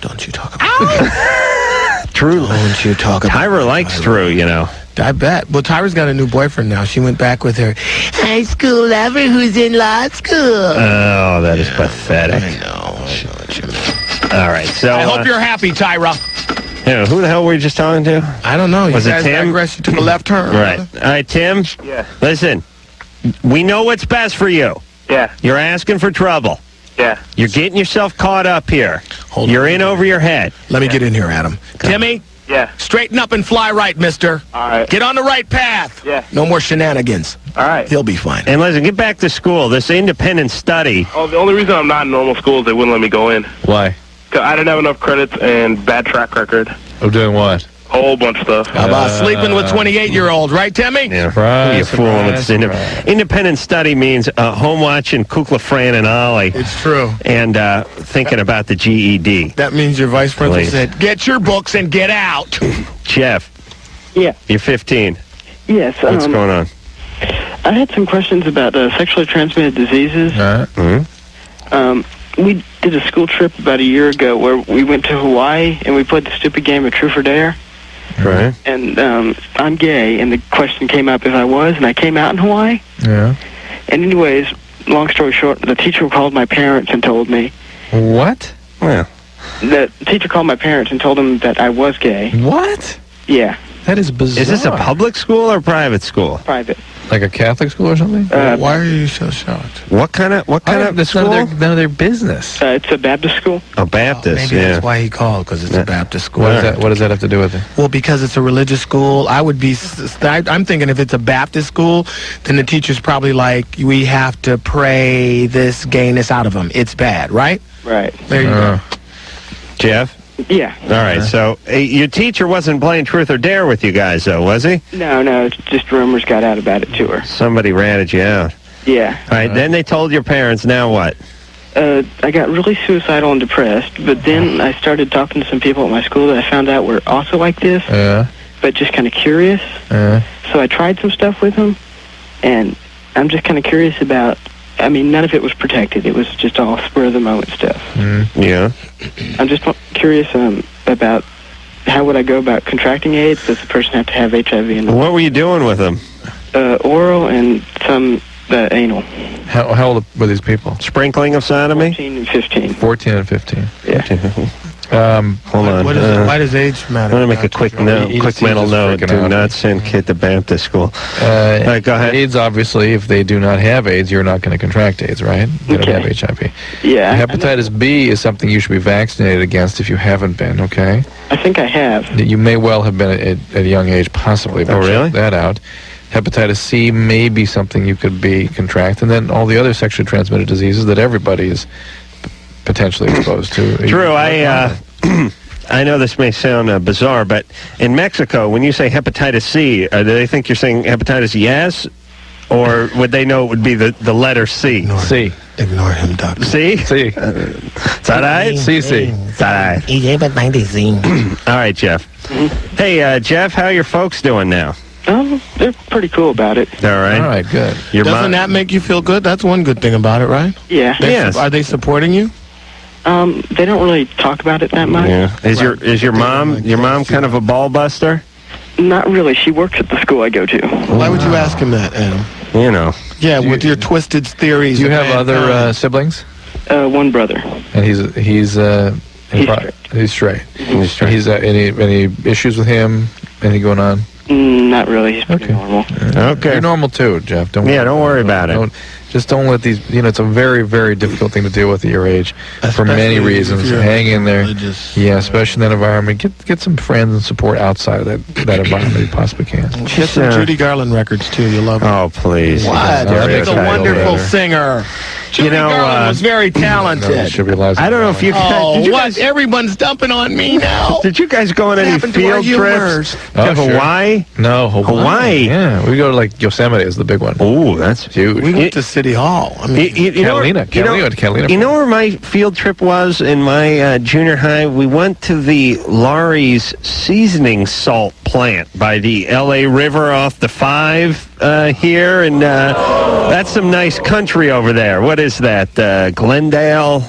Don't you talk about Drew. Don't you talk about Tyra likes Drew, I bet. Well, Tyra's got a new boyfriend now. She went back with her high school lover who's in law school. Oh, that is pathetic. I know what you mean. All right, so I hope you're happy, Tyra. Who the hell were you just talking to? I don't know. Was you it guys Tim? digress. You took a left turn. Right. All right, Tim. Yeah. Listen, we know what's best for you. Yeah. You're asking for trouble. Yeah. You're getting yourself caught up here. You're in over your head. Let me get in here, Adam. Timmy? Yeah. Straighten up and fly right, mister. All right. Get on the right path. Yeah. No more shenanigans. All right. He'll be fine. And listen, get back to school. This independent study. Oh, the only reason I'm not in normal school is they wouldn't let me go in. Why? 'Cause I didn't have enough credits and bad track record. Of doing what? Whole bunch of stuff. How about sleeping with 28-year-olds, right, Timmy? Yeah, Surprise, you fooling with this independent study means home watching Kukla, Fran, and Ollie. It's true. And thinking about the GED. That means your vice principal Please. said, get your books and get out. Jeff. Yeah. You're 15. Yes. What's going on? I had some questions about sexually transmitted diseases. We did a school trip about a year ago where we went to Hawaii and we played the stupid game of Truth or Dare. Right. And I'm gay, and the question came up if I was, and I came out in Hawaii. Yeah. And anyways, long story short, the teacher called my parents and told me. What? Well. The teacher called my parents and told them that I was gay. What? Yeah. That is bizarre. Is this a public school or private school? Private. Like a Catholic school or something? Why are you so shocked? What kind of That's school? none of their business. It's a Baptist school. A Baptist, Maybe yeah. that's why he called, because it's a Baptist school. What does that have to do with it? Well, because it's a religious school, I'm thinking if it's a Baptist school, then the teacher's probably like, we have to pray this gayness out of them. It's bad, right? Right. There you go. Jeff? Yeah. All right, so your teacher wasn't playing Truth or Dare with you guys, though, was he? No, just rumors got out about it to her. Somebody ratted you out. Yeah. All right, then they told your parents, now what? I got really suicidal and depressed, but then I started talking to some people at my school that I found out were also like this, but just kind of curious. So I tried some stuff with them, and I'm just kind of curious about, I mean, none of it was protected. It was just all spur-of-the-moment stuff. Yeah. I'm just curious about how would I go about contracting AIDS? Does the person have to have HIV? What were you doing with them? Oral and some anal. How old were these people? Sprinkling of sodomy? 14 and 15. 14 and 15. Yeah. Hold on. Why does age matter? I'm going to make a quick mental note. Do not send kid to Baptist school. All right, go ahead. AIDS, obviously, if they do not have AIDS, you're not going to contract AIDS, right? They don't have HIV. Yeah. Hepatitis B is something you should be vaccinated against if you haven't been, okay? I think I have. You may well have been at a young age, possibly, but really? check that out. Hepatitis C may be something you could be contract, and then all the other sexually transmitted diseases that everybody is potentially exposed to. Drew, I know this may sound bizarre, but in Mexico, when you say hepatitis C, do they think you're saying hepatitis yes? Or would they know it would be the letter C? C. Ignore him, doctor. C? C. Is that right? C. Is that right? He gave it 90. All right, Jeff. Hey, Jeff, how are your folks doing now? Oh, they're pretty cool about it. All right. All right, good. Doesn't that make you feel good? That's one good thing about it, right? Yeah. Yes. Are they supporting you? They don't really talk about it that much. Yeah. Is your mom kind of a ball buster? Not really. She works at the school I go to. Why would you ask him that, Adam? You know. Yeah, with your twisted theories. Do you of have other mankind. Siblings? One brother. And he's straight. He's straight. He's straight. He's any issues with him? Anything going on? Not really. He's pretty normal. Okay. You're normal too, Jeff. Don't worry about it. Don't let these. It's a very, very difficult thing to deal with at your age, for many Especially reasons. if you're Hang in there. religious. Yeah, especially in that environment. Get some friends and support outside of that environment if you possibly can. Get some Judy Garland records too. You'll love it. Oh, please. What? She's a wonderful singer. Judy Garland was very talented. I don't know if you guys... Oh, did you what? guys- Everyone's dumping on me now. Did you guys go on What any happened to our field humors? trips to Sure. Hawaii? No, Hawaii. Yeah, we go to like Yosemite is the big one. Oh, that's huge. We went to City Hall. I mean, Catalina. Catalina. You know where my field trip was in my junior high? We went to the Laurie's seasoning salt plant by the L.A. River off the 5 here, and that's some nice country over there. What is that? Glendale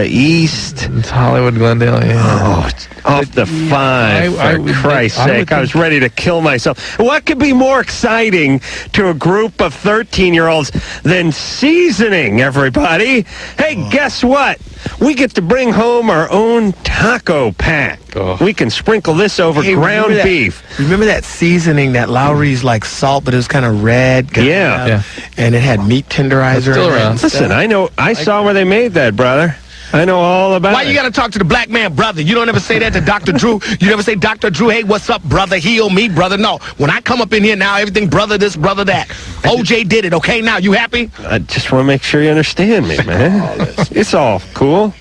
East? It's Hollywood, Glendale, yeah. Oh, it's off the 5, for Christ's sake. I was ready to kill myself. What could be more exciting to a group of 13-year-olds than seasoning, everybody? Hey, guess what? We get to bring home our own taco pack. We can sprinkle this over ground beef. Remember that seasoning, that Lowry's like salt, but it was kind of red? Yeah. And it had meat tenderizer. Still in it around. and Listen, stuff. I saw where they made that, brother. I know all about Why it. you gotta talk to the black man, brother? You don't ever say that to Dr. Drew. You never say, Dr. Drew, hey, what's up, brother? Heal me, brother. No. When I come up in here now, everything brother this, brother that. OJ did it, okay? Now, you happy? I just want to make sure you understand me, man. It's all cool.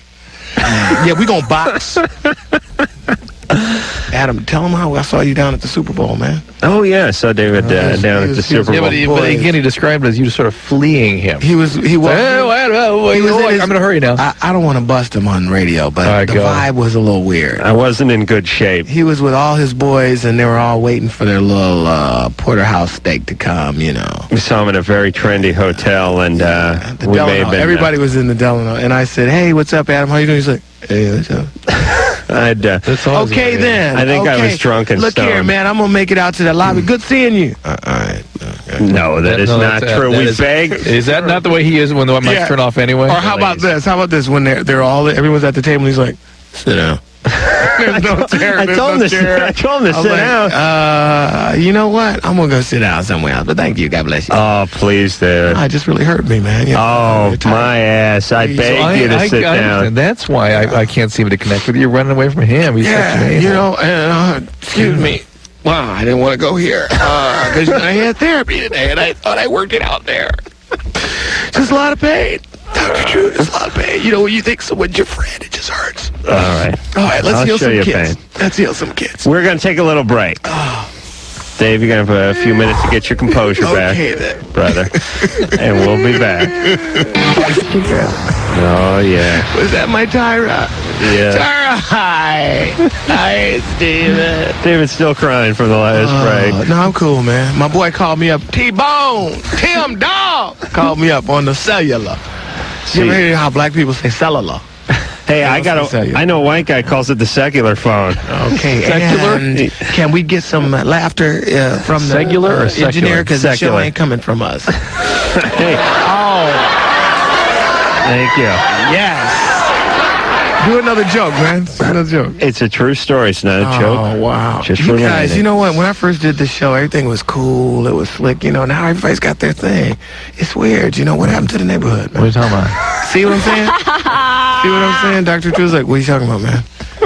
Yeah, we gonna box. Adam, tell him how I saw you down at the Super Bowl, man. Oh, yeah, I saw David down at the Super Bowl. Yeah, but again, he described it as you just sort of fleeing him. He was. I'm going to hurry now. I don't want to bust him on radio, but the vibe was a little weird. I wasn't in good shape. He was with all his boys, and they were all waiting for their little porterhouse steak to come, you know. We saw him in a very trendy hotel, and we may have been... Everybody was in the Delano, and I said, hey, what's up, Adam? How you doing? He's like, hey, what's up? Okay, then. I think I was drunk and Look stoned. here, man. I'm going to make it out to the lobby. Good seeing you. All right. No, that is not true. We begged. Is that not the way he is when the mics turn off anyway? Or how about this? How about this? When everyone's at the table, and he's like, sit down. There's no chair. I told him to sit down. You know what? I'm going to go sit down somewhere else. But thank you. God bless you. Oh, please, dude. It just really hurt me, man. My ass. I begged you to sit down. And that's why I can't seem to connect with you. You're running away from him. He's such an and, excuse me. Wow, I didn't want to go here because I had therapy today, and I thought I worked it out there. Just a lot of pain. Dr. Drew, it's a lot of pain. You know, when you think someone's your friend, it just hurts. All right. Let's heal some kids. Let's heal some kids. We're going to take a little break. Dave, you're going to have a few minutes to get your composure back, brother. And we'll be back. Oh, yeah. Was that my Tyra? Yeah. Tyra, hi. Hi, it's David. David's still crying from the last break. No, I'm cool, man. My boy called me up. T-Bone, Tim Dog called me up on the cellular. You ever hear how black people say cellular? Hey, I know a white guy calls it the secular phone. Okay, and can we get some laughter from the engineer? Because the show ain't coming from us. Hey. Oh. Thank you. Yes. Do another joke, man. Another joke. It's a true story. It's not a joke. Oh, wow. Just you guys, you know what? When I first did the show, everything was cool. It was slick. You know, now everybody's got their thing. It's weird. You know, what happened to the neighborhood, man? What are you talking about? See what I'm saying? See what I'm saying? Dr. Drew's like, what are you talking about, man?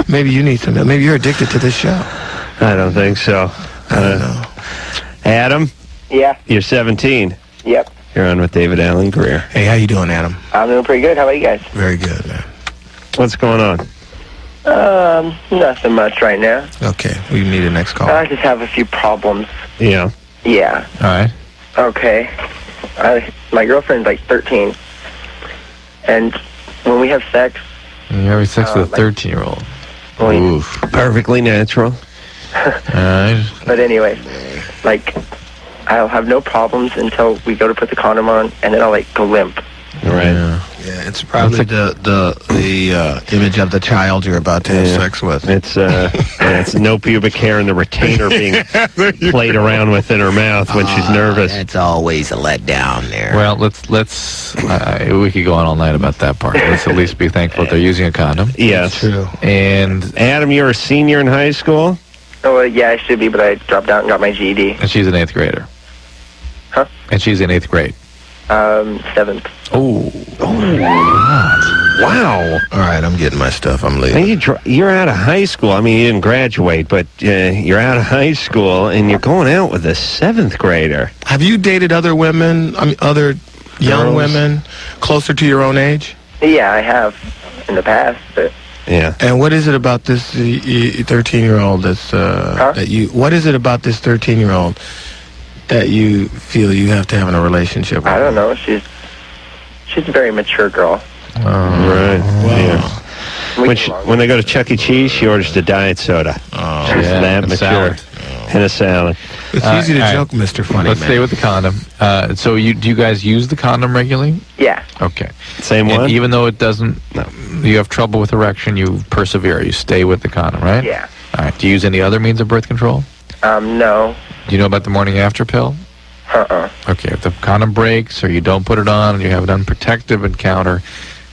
Maybe you need some. Maybe you're addicted to this show. I don't think so. I don't know. Adam? Yeah. You're 17. Yep. You're on with David Alan Grier. Hey, how you doing, Adam? I'm doing pretty good. How about you guys? Very good, man. What's going on? Nothing much right now. Okay, we need a next call. I just have a few problems. Yeah. Yeah. All right. Okay. My girlfriend's like 13. And when we have sex... You're having sex with a 13-year-old. Oof. Perfectly natural. All right. But anyway, like, I'll have no problems until we go to put the condom on, and then I'll, like, go limp. Right. Yeah, it's probably the image of the child you're about to have sex with. It's no pubic hair and the retainer being played around within her mouth when she's nervous. It's always a letdown there. Well, let's we could go on all night about that part. Let's at least be thankful they're using a condom. Yes. True. And Adam, you're a senior in high school? Oh, yeah, I should be, but I dropped out and got my GED. And she's an 8th grader. Huh? And she's in 8th grade. 7th. Oh. Wow. All right, I'm getting my stuff. I'm leaving. You're out of high school. I mean, you didn't graduate, but you're out of high school, and you're going out with a 7th grader. Have you dated other women, other young women closer to your own age? Yeah, I have in the past, but... Yeah. And what is it about this 13-year-old what is it about this 13-year-old that you feel you have to have in a relationship with? I don't know. She's a very mature girl. Right. Wow. Yeah. When they go to Chuck E. Cheese, she orders the diet soda. Oh, She's that mature. And a salad. It's easy to joke, Mr. Funny Let's Man. stay with the condom. So do you guys use the condom regularly? Yeah. Okay. Same And one? even though it doesn't, you have trouble with erection, you persevere. You stay with the condom, right? Yeah. All right. Do you use any other means of birth control? No. Do you know about the morning after pill? Okay, if the condom breaks or you don't put it on and you have an unprotected encounter,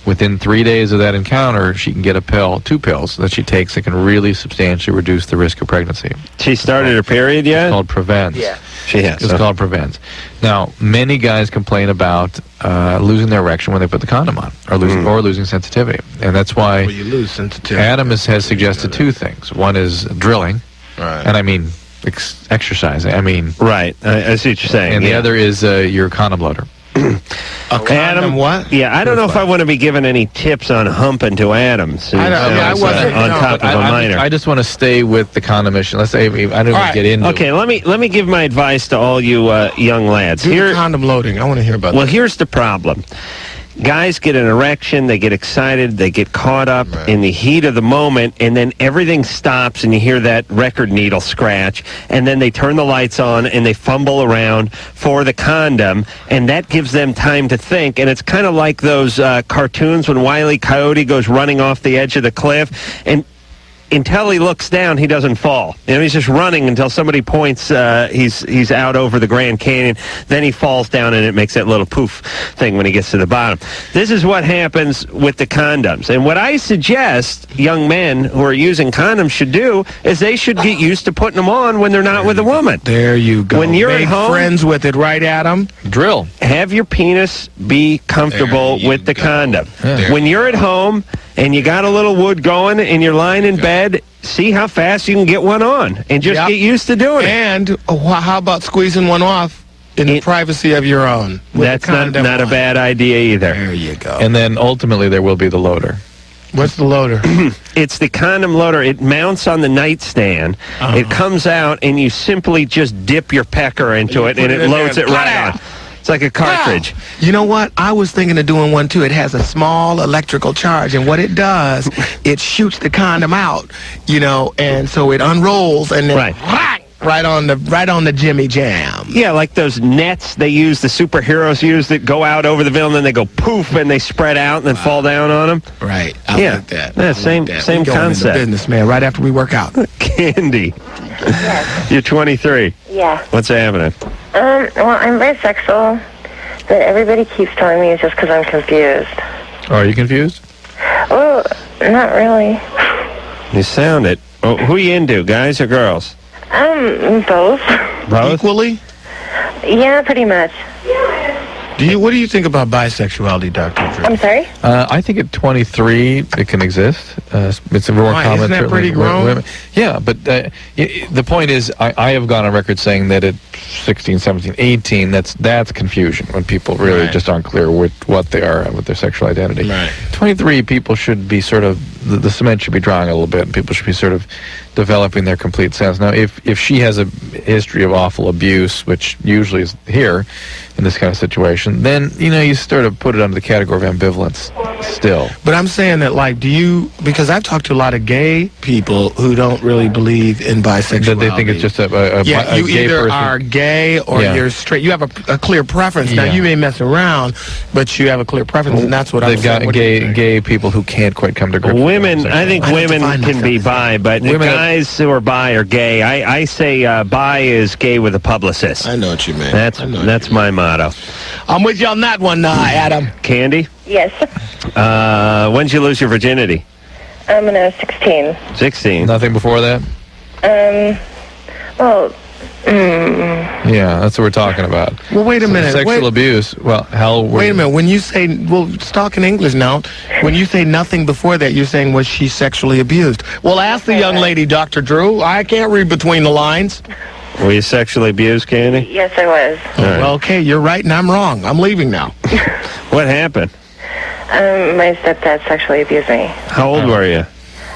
within 3 days of that encounter, she can get a pill, 2 pills that she takes that can really substantially reduce the risk of pregnancy. She started her period yet? It's called Prevents. Yeah. She has. It's called Prevents. Now, many guys complain about losing their erection when they put the condom on, or losing sensitivity, and that's why Well, you lose sensitivity. Adam has suggested 2 things. One is drilling, Right. and I mean exercising. I mean, Right. I see what you're saying. and the other is your condom loader. Adam, what? Yeah, I don't know if I want to be giving any tips on humping to Adams. I wasn't on top of a minor. I just want to stay with the condom issue. Let's say I don't want to get into. Okay, let me give my advice to all you young lads. Do condom loading. I want to hear about that. Well, here's the problem. Guys get an erection, they get excited, they get caught up in the heat of the moment, and then everything stops and you hear that record needle scratch, and then they turn the lights on and they fumble around for the condom, and that gives them time to think. And it's kind of like those cartoons when Wile E. Coyote goes running off the edge of the cliff, and until he looks down, he doesn't fall. He's just running until somebody points he's out over the Grand Canyon. Then he falls down, and it makes that little poof thing when he gets to the bottom. This is what happens with the condoms. And what I suggest young men who are using condoms should do is they should get used to putting them on when they're not with a woman. There you go. When you're Make at home, friends with it, right, Adam? Drill. Have your penis be comfortable with the condom. When you're at home and you got a little wood going and you're lying in bed, see how fast you can get one on and just get used to doing it. And how about squeezing one off in the privacy of your own? That's not a bad idea either. There you go. And then ultimately there will be the loader. What's the loader? It's the condom loader. It mounts on the nightstand. It comes out, and you simply just dip your pecker into it, and it loads it right on. It's like a cartridge. You know what? I was thinking of doing one, too. It has a small electrical charge, and what it does, it shoots the condom out, and so it unrolls, and then right on the Jimmy Jam. Yeah, like those nets they use, the superheroes use that go out over the villain, and then they go poof, and they spread out and then fall down on them. Right. I like that. Yeah, same concept. Business, man, right after we work out. Candy. Yes. You're 23. Yeah. What's happening? Well, I'm bisexual, but everybody keeps telling me it's just because I'm confused. Oh, are you confused? Well, not really. You sound it. Oh, who are you into, guys or girls? Both. Both? Equally? Yeah, pretty much. What do you think about bisexuality, Dr. Drew? I'm sorry? I think at 23 it can exist. It's a more common. Isn't that pretty grown? Women. Yeah, but the point is, I have gone on record saying that at 16, 17, 18, that's confusion when people really just aren't clear with what they are, with their sexual identity. Right. 23, people should be sort of, the cement should be drying a little bit, and people should be sort of developing their complete sense. Now, if she has a history of awful abuse, which usually is here in this kind of situation, then, you sort of put it under the category of ambivalence still. But I'm saying that, because I've talked to a lot of gay people who don't really believe in bisexuality. That they think it's just a you gay either person. are gay or you're straight. You have a clear preference. Now, you may mess around, but you have a clear preference, and that's what I'm saying. Gay people who can't quite come to grips with Women, I think women can be bi, but guys who are bi are gay. I say bi is gay with a publicist. I know what you mean. That's my motto. I'm with you on that one, Adam. Candy? Yes. When did you lose your virginity? When I was 16. 16. Nothing before that? Well, Yeah, that's what we're talking about. Well, wait a minute. Sexual abuse. Well, hell. Wait a minute. When you say, let's talk in English now. When you say nothing before that, you're saying was she sexually abused? Well, ask the young lady, Dr. Drew. I can't read between the lines. Were you sexually abused, Candy? Yes, I was. Well, okay, you're right and I'm wrong. I'm leaving now. What happened? My stepdad sexually abused me. How old were you?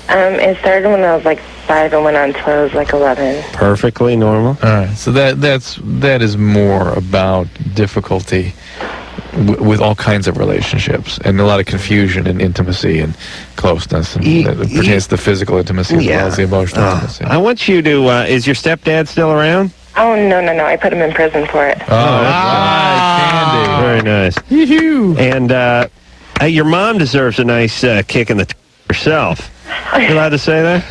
It started when I was 5 and went on until I was 11. Perfectly normal. All right. So that is more about difficulty with all kinds of relationships and a lot of confusion and intimacy and closeness, and that pertains to physical intimacy as well as the emotional intimacy. I want you to. Is your stepdad still around? Oh, no. I put him in prison for it. Oh, that's Candy. Very nice. Yoo-hoo. And your mom deserves a nice kick in the herself. You allowed to say that?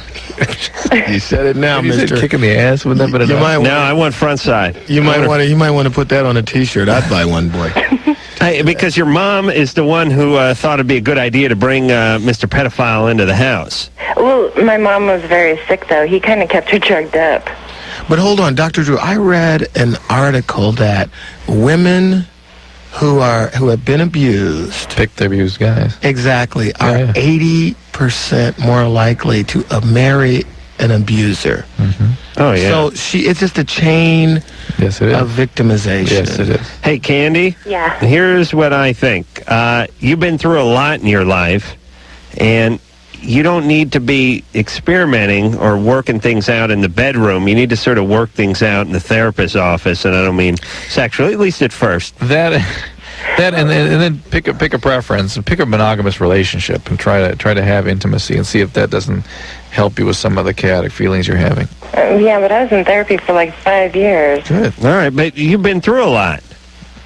You said it now, mister. Kicking the ass with that, but no, I want front side. You might want to put that on a T-shirt. I'd buy one, boy. Because your mom is the one who thought it'd be a good idea to bring Mr. Pedophile into the house. Well, my mom was very sick, though. He kind of kept her drugged up. But hold on, Dr. Drew. I read an article that women who have been abused, pick the abused guys, exactly, are 80% more likely to marry an abuser. Oh, yeah. So it's just a chain Yes, it is. of victimization. Yes, it is. Hey, Candy. Yeah. Here's what I think. You've been through a lot in your life, and you don't need to be experimenting or working things out in the bedroom. You need to sort of work things out in the therapist's office, and I don't mean sexually, at least at first. That and then pick a preference and pick a monogamous relationship and try to have intimacy and see if that doesn't help you with some of the chaotic feelings you're having. Yeah, but I was in therapy for like 5 years. Good. All right, but you've been through a lot.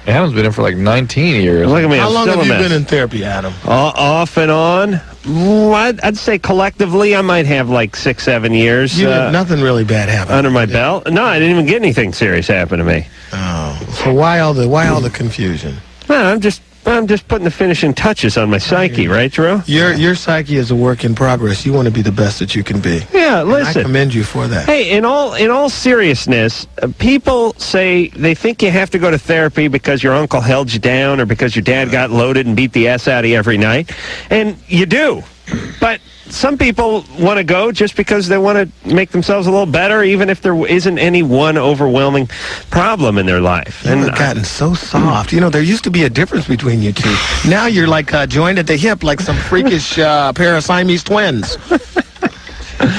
Adam's been in for like 19 years. Look at me. How I'm long still have you a mess. been in therapy, Adam? Off and on? I'd say collectively I might have like 6-7 years Nothing really bad happened under my belt. No, I didn't even get anything serious happen to me. Oh, so why all the confusion? No, I'm just putting the finishing touches on my psyche, right, Drew? Your psyche is a work in progress. You want to be the best that you can be. Yeah, And listen. I commend you for that. Hey, in all seriousness, people say they think you have to go to therapy because your uncle held you down or because your dad got loaded and beat the S out of you every night. And you do. But some people want to go just because they want to make themselves a little better, even if there isn't any one overwhelming problem in their life. You have gotten so soft. You know, there used to be a difference between you two. Now you're like joined at the hip like some freakish pair of Siamese twins.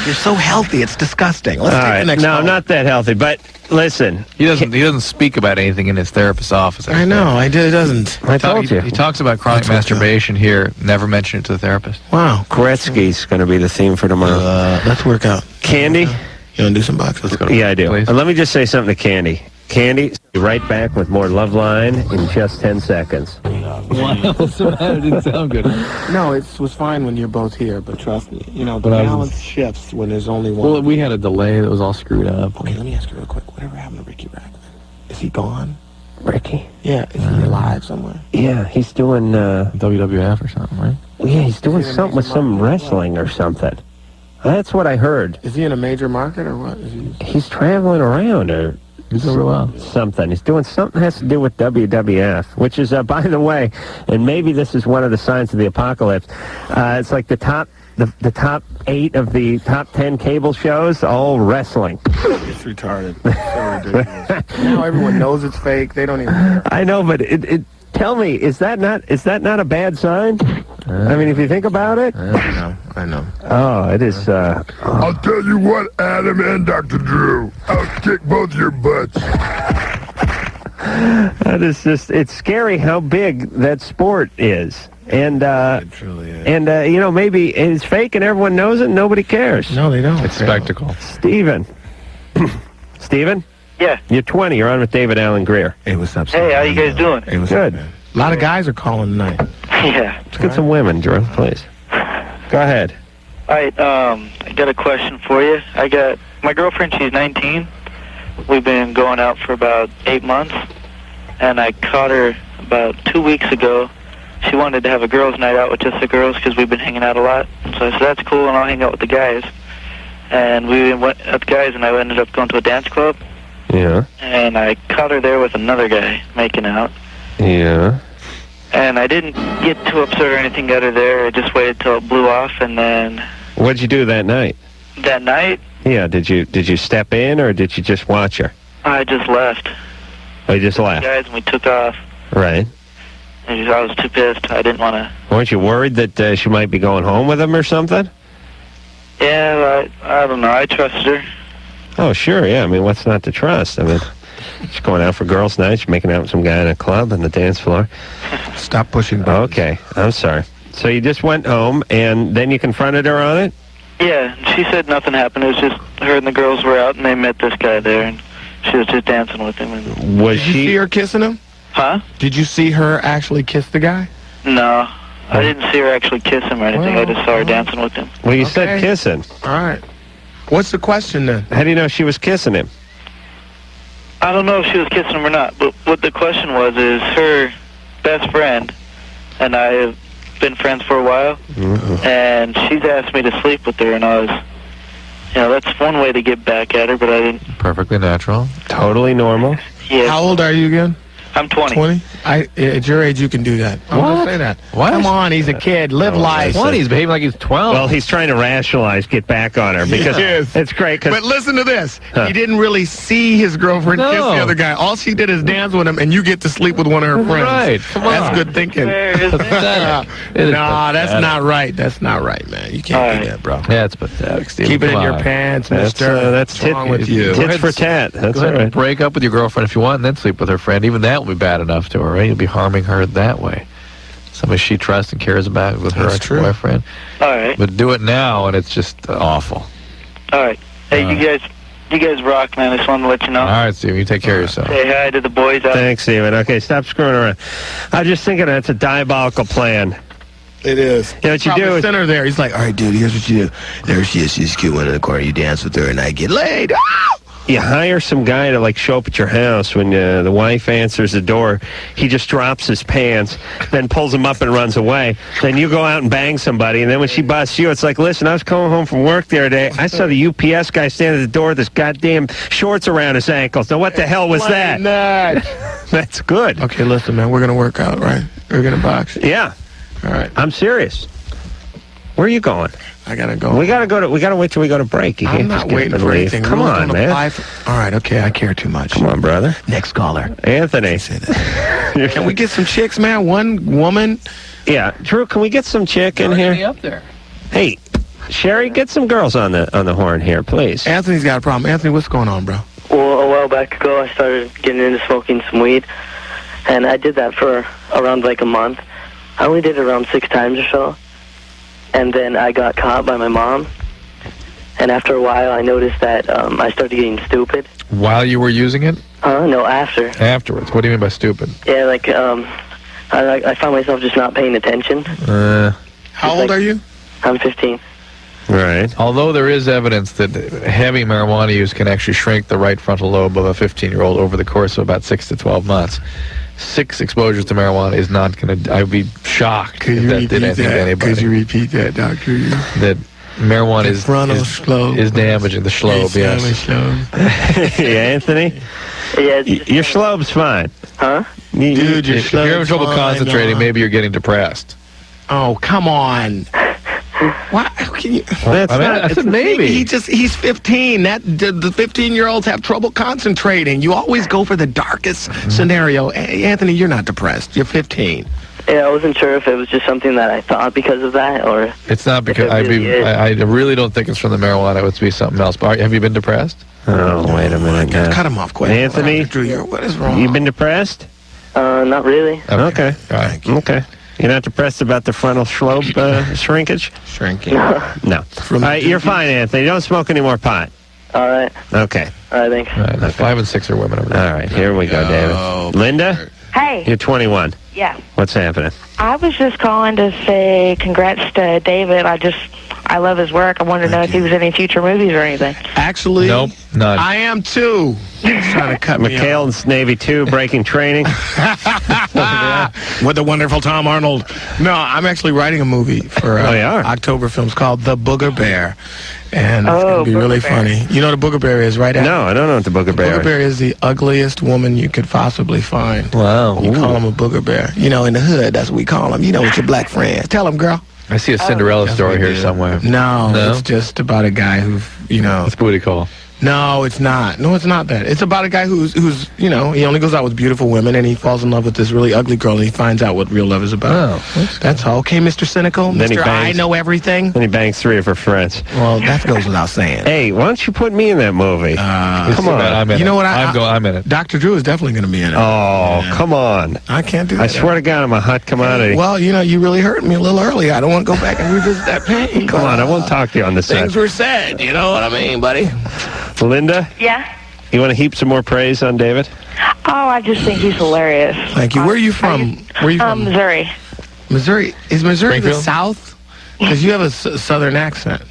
You're so healthy, it's disgusting. Let's all take right. the next No, call. I'm not that healthy, but listen. He doesn't speak about anything in his therapist's office. I know, it doesn't. I told you. He talks about chronic That's okay. masturbation here. Never mention it to the therapist. Wow. Gretzky's going to be the theme for tomorrow. Let's work out. Candy? You want to do some boxes? Let's go. Yeah, I do. Please. Let me just say something to Candy. Candy, be right back with more Loveline in just 10 seconds. What's the matter? It didn't sound good. No, it was fine when you're both here, but trust me, the But I was- balance shifts when there's only one. Well, we had a delay that was all screwed up. Okay, let me ask you real quick. Whatever happened to Ricky Rackman? Is he gone? Ricky? Yeah, is he alive somewhere? Yeah, he's doing, WWF or something, right? yeah, he's doing something with some wrestling or something. That's what I heard. Is he in a major market or what? Is he... He's traveling around or He's doing real well. something. He's doing something that has to do with WWF, which is, by the way, and maybe this is one of the signs of the apocalypse, it's like the top 8 of the top 10 cable shows, all wrestling. It's retarded. So ridiculous. Now everyone knows it's fake. They don't even... I know, but it tell me, is that not a bad sign? I mean, if you think about it. I know. Oh, it is. I'll tell you what, Adam and Dr. Drew, I'll kick both your butts. That is just, it's scary how big that sport is. And, It truly is. and maybe it's fake and everyone knows it and nobody cares. No, they don't. It's spectacle. Steven. Steven? Yeah. You're 20. You're on with David Alan Grier. Hey, what's up? Hey, how you guys doing? Hey, what's Good. up, man? A lot of guys are calling tonight. Yeah. Let's get some women, Drew, please. Go ahead. All right, I got a question for you. I got my girlfriend, she's 19. We've been going out for about 8 months, and I caught her about 2 weeks ago. She wanted to have a girls' night out with just the girls because we've been hanging out a lot. So I said, that's cool, and I'll hang out with the guys. And we went up guys, and I ended up going to a dance club. Yeah. And I caught her there with another guy making out. Yeah. And I didn't get too upset or anything, got her there. I just waited till it blew off, and then What'd you do that night? that night, Yeah, did you step in or did you just watch her? I just left. Oh, you just left? Guys, and we took off. Right. And I was too pissed. I didn't want to. Weren't you worried that she might be going home with him or something? Yeah, I don't know. I trusted her. Oh, sure, yeah. I mean, what's not to trust? I mean, she's going out for girls' night. She's making out with some guy in a club on the dance floor. Stop pushing buttons. Okay, I'm sorry. So you just went home, and then you confronted her on it? Yeah, she said nothing happened. It was just her and the girls were out, and they met this guy there, and she was just dancing with him. And, Was Did you she... see her kissing him? huh? Did you see her actually kiss the guy? No, I didn't see her actually kiss him or anything. I just saw her dancing with him. Well, you said Okay. kissing. All right. What's the question then? How do you know she was kissing him? I don't know if she was kissing him or not, but what the question was is her best friend and I have been friends for a while, and she's asked me to sleep with her, and I was, that's one way to get back at her, but I didn't. Perfectly natural. Totally normal. Yeah, How old are you again? I'm 20. 20? At your age, you can do that. I'm going to say that. What? Come on, he's a kid. Live life. 20, he's behaving like he's 12. Well, he's trying to rationalize, get back on her because it's great. But listen to this. He didn't really see his girlfriend kiss the other guy. All she did is dance with him, and you get to sleep with one of her friends. Right. Come on. That's good thinking. Nah, that's not right. That's not right, man. You can't do that, bro. Yeah, it's pathetic, Steve. Keep it in your pants, mister. That's What's wrong with you? Tits for tat. That's Go ahead all and right. break up with your girlfriend if you want, and then sleep with her friend. Even that will be bad enough to her, right? You'll be harming her that way. Somebody she trusts and cares about with her ex-boyfriend. All right. But do it now, and it's just awful. All right. Hey, you guys rock, man. I just wanted to let you know. All right, Steve, you take care of yourself. Say hi to the boys out. Thanks, Steven. Okay, stop screwing around. I'm just thinking that's a diabolical plan. It is. You know what you do is... Center there. He's like, all right, dude, here's what you do. There she is. She's a cute one in the corner. You dance with her, and I get laid. You hire some guy to, like, show up at your house when the wife answers the door. He just drops his pants, then pulls them up and runs away. Then you go out and bang somebody, and then when she busts you, it's like, listen, I was coming home from work the other day. I saw the UPS guy standing at the door with his goddamn shorts around his ankles. Now, what the hell was that? That's good. Okay, listen, man, we're going to work out, right? We're going to box. Yeah. All right. I'm serious. Where are you going? I gotta go. We gotta wait till we go to break. You I'm can't not just get waiting up and for leave. anything. Come Rules on, don't man. apply all right, okay, I care too much. Come on, brother. Next caller. Anthony. Say that. Can we get some chicks, man? One woman. Yeah, Drew. Can we get some chick in here? Up there. Hey, Sherry, get some girls on the horn here, please. Anthony's got a problem. Anthony, what's going on, bro? Well, a while back ago, I started getting into smoking some weed, and I did that for around like a month. I only did it around 6 times or so, and then I got caught by my mom. And after a while, I noticed that I started getting stupid. While you were using it? No, after. Afterwards. What do you mean by stupid? Yeah, like I found myself just not paying attention. How old are you? I'm 15. Right. Although there is evidence that heavy marijuana use can actually shrink the right frontal lobe of a 15-year-old over the course of about 6 to 12 months. 6 exposures to marijuana is not going to... I would be shocked if that did anything to anybody. Could you repeat that, doctor? That marijuana is damaging the schlobe, yes. Yeah, Anthony? Yeah, your schlobe's fine. Huh? Dude, your if you're having trouble concentrating, maybe you're getting depressed. Oh, come on. Why? How can you? I said maybe. He's 15. The 15-year-olds have trouble concentrating. You always go for the darkest scenario. Anthony, you're not depressed. You're 15. Yeah, I wasn't sure if it was just something that I thought because of that, or... It's not because... I really don't think it's from the marijuana. It would be something else. But have you been depressed? Oh, wait a minute. Cut him off quick. Anthony? What is wrong? You been depressed? Not really. Okay. All right. Okay. You're not depressed about the frontal schlobe shrinkage? Shrinking. No. All right, you're fine, Anthony. Don't smoke any more pot. All right. Okay. All right, thanks. All right, okay. 5 and 6 are women over there. All right, here we go, David. Linda? Hey. You're 21. Yeah. What's happening? I was just calling to say congrats to David. I love his work. I wanted to know if he was in any future movies or anything. Actually, nope, none. I am too. He's trying to cut me off. McHale's Navy 2, breaking training. With the wonderful Tom Arnold. No, I'm actually writing a movie for October Films called The Booger Bear. And it's going to be really funny. You know what a booger bear is, right? No, I don't know what the booger bear is. Booger bear is the ugliest woman you could possibly find. Wow. You call him a booger bear. You know, in the hood, that's what we call him. You know, with your black friends. Tell him, girl. I see a Cinderella story here somewhere. No, it's just about a guy who, It's booty call. No, it's not. No, it's not that. It's about a guy who's he only goes out with beautiful women, and he falls in love with this really ugly girl, and he finds out what real love is about. Oh, that's all. Okay, Mr. Cynical, then Mr. I know everything. Then he bangs 3 of her friends. Well, that goes without saying. Hey, why don't you put me in that movie? Come on. I'm in you know what? I'm in it. Dr. Drew is definitely going to be in it. Oh, come on. I can't do that. I swear to God, I'm a hot commodity. Well, you really hurt me a little early. I don't want to go back and revisit that pain. Come on, I won't talk to you on the set. Things were said. You know what I mean, buddy? Linda? Yeah? You want to heap some more praise on David? Oh, I just think he's hilarious. Thank you. Where are you from? Missouri. Missouri? Is Missouri the Springfield? South? Because you have a southern accent.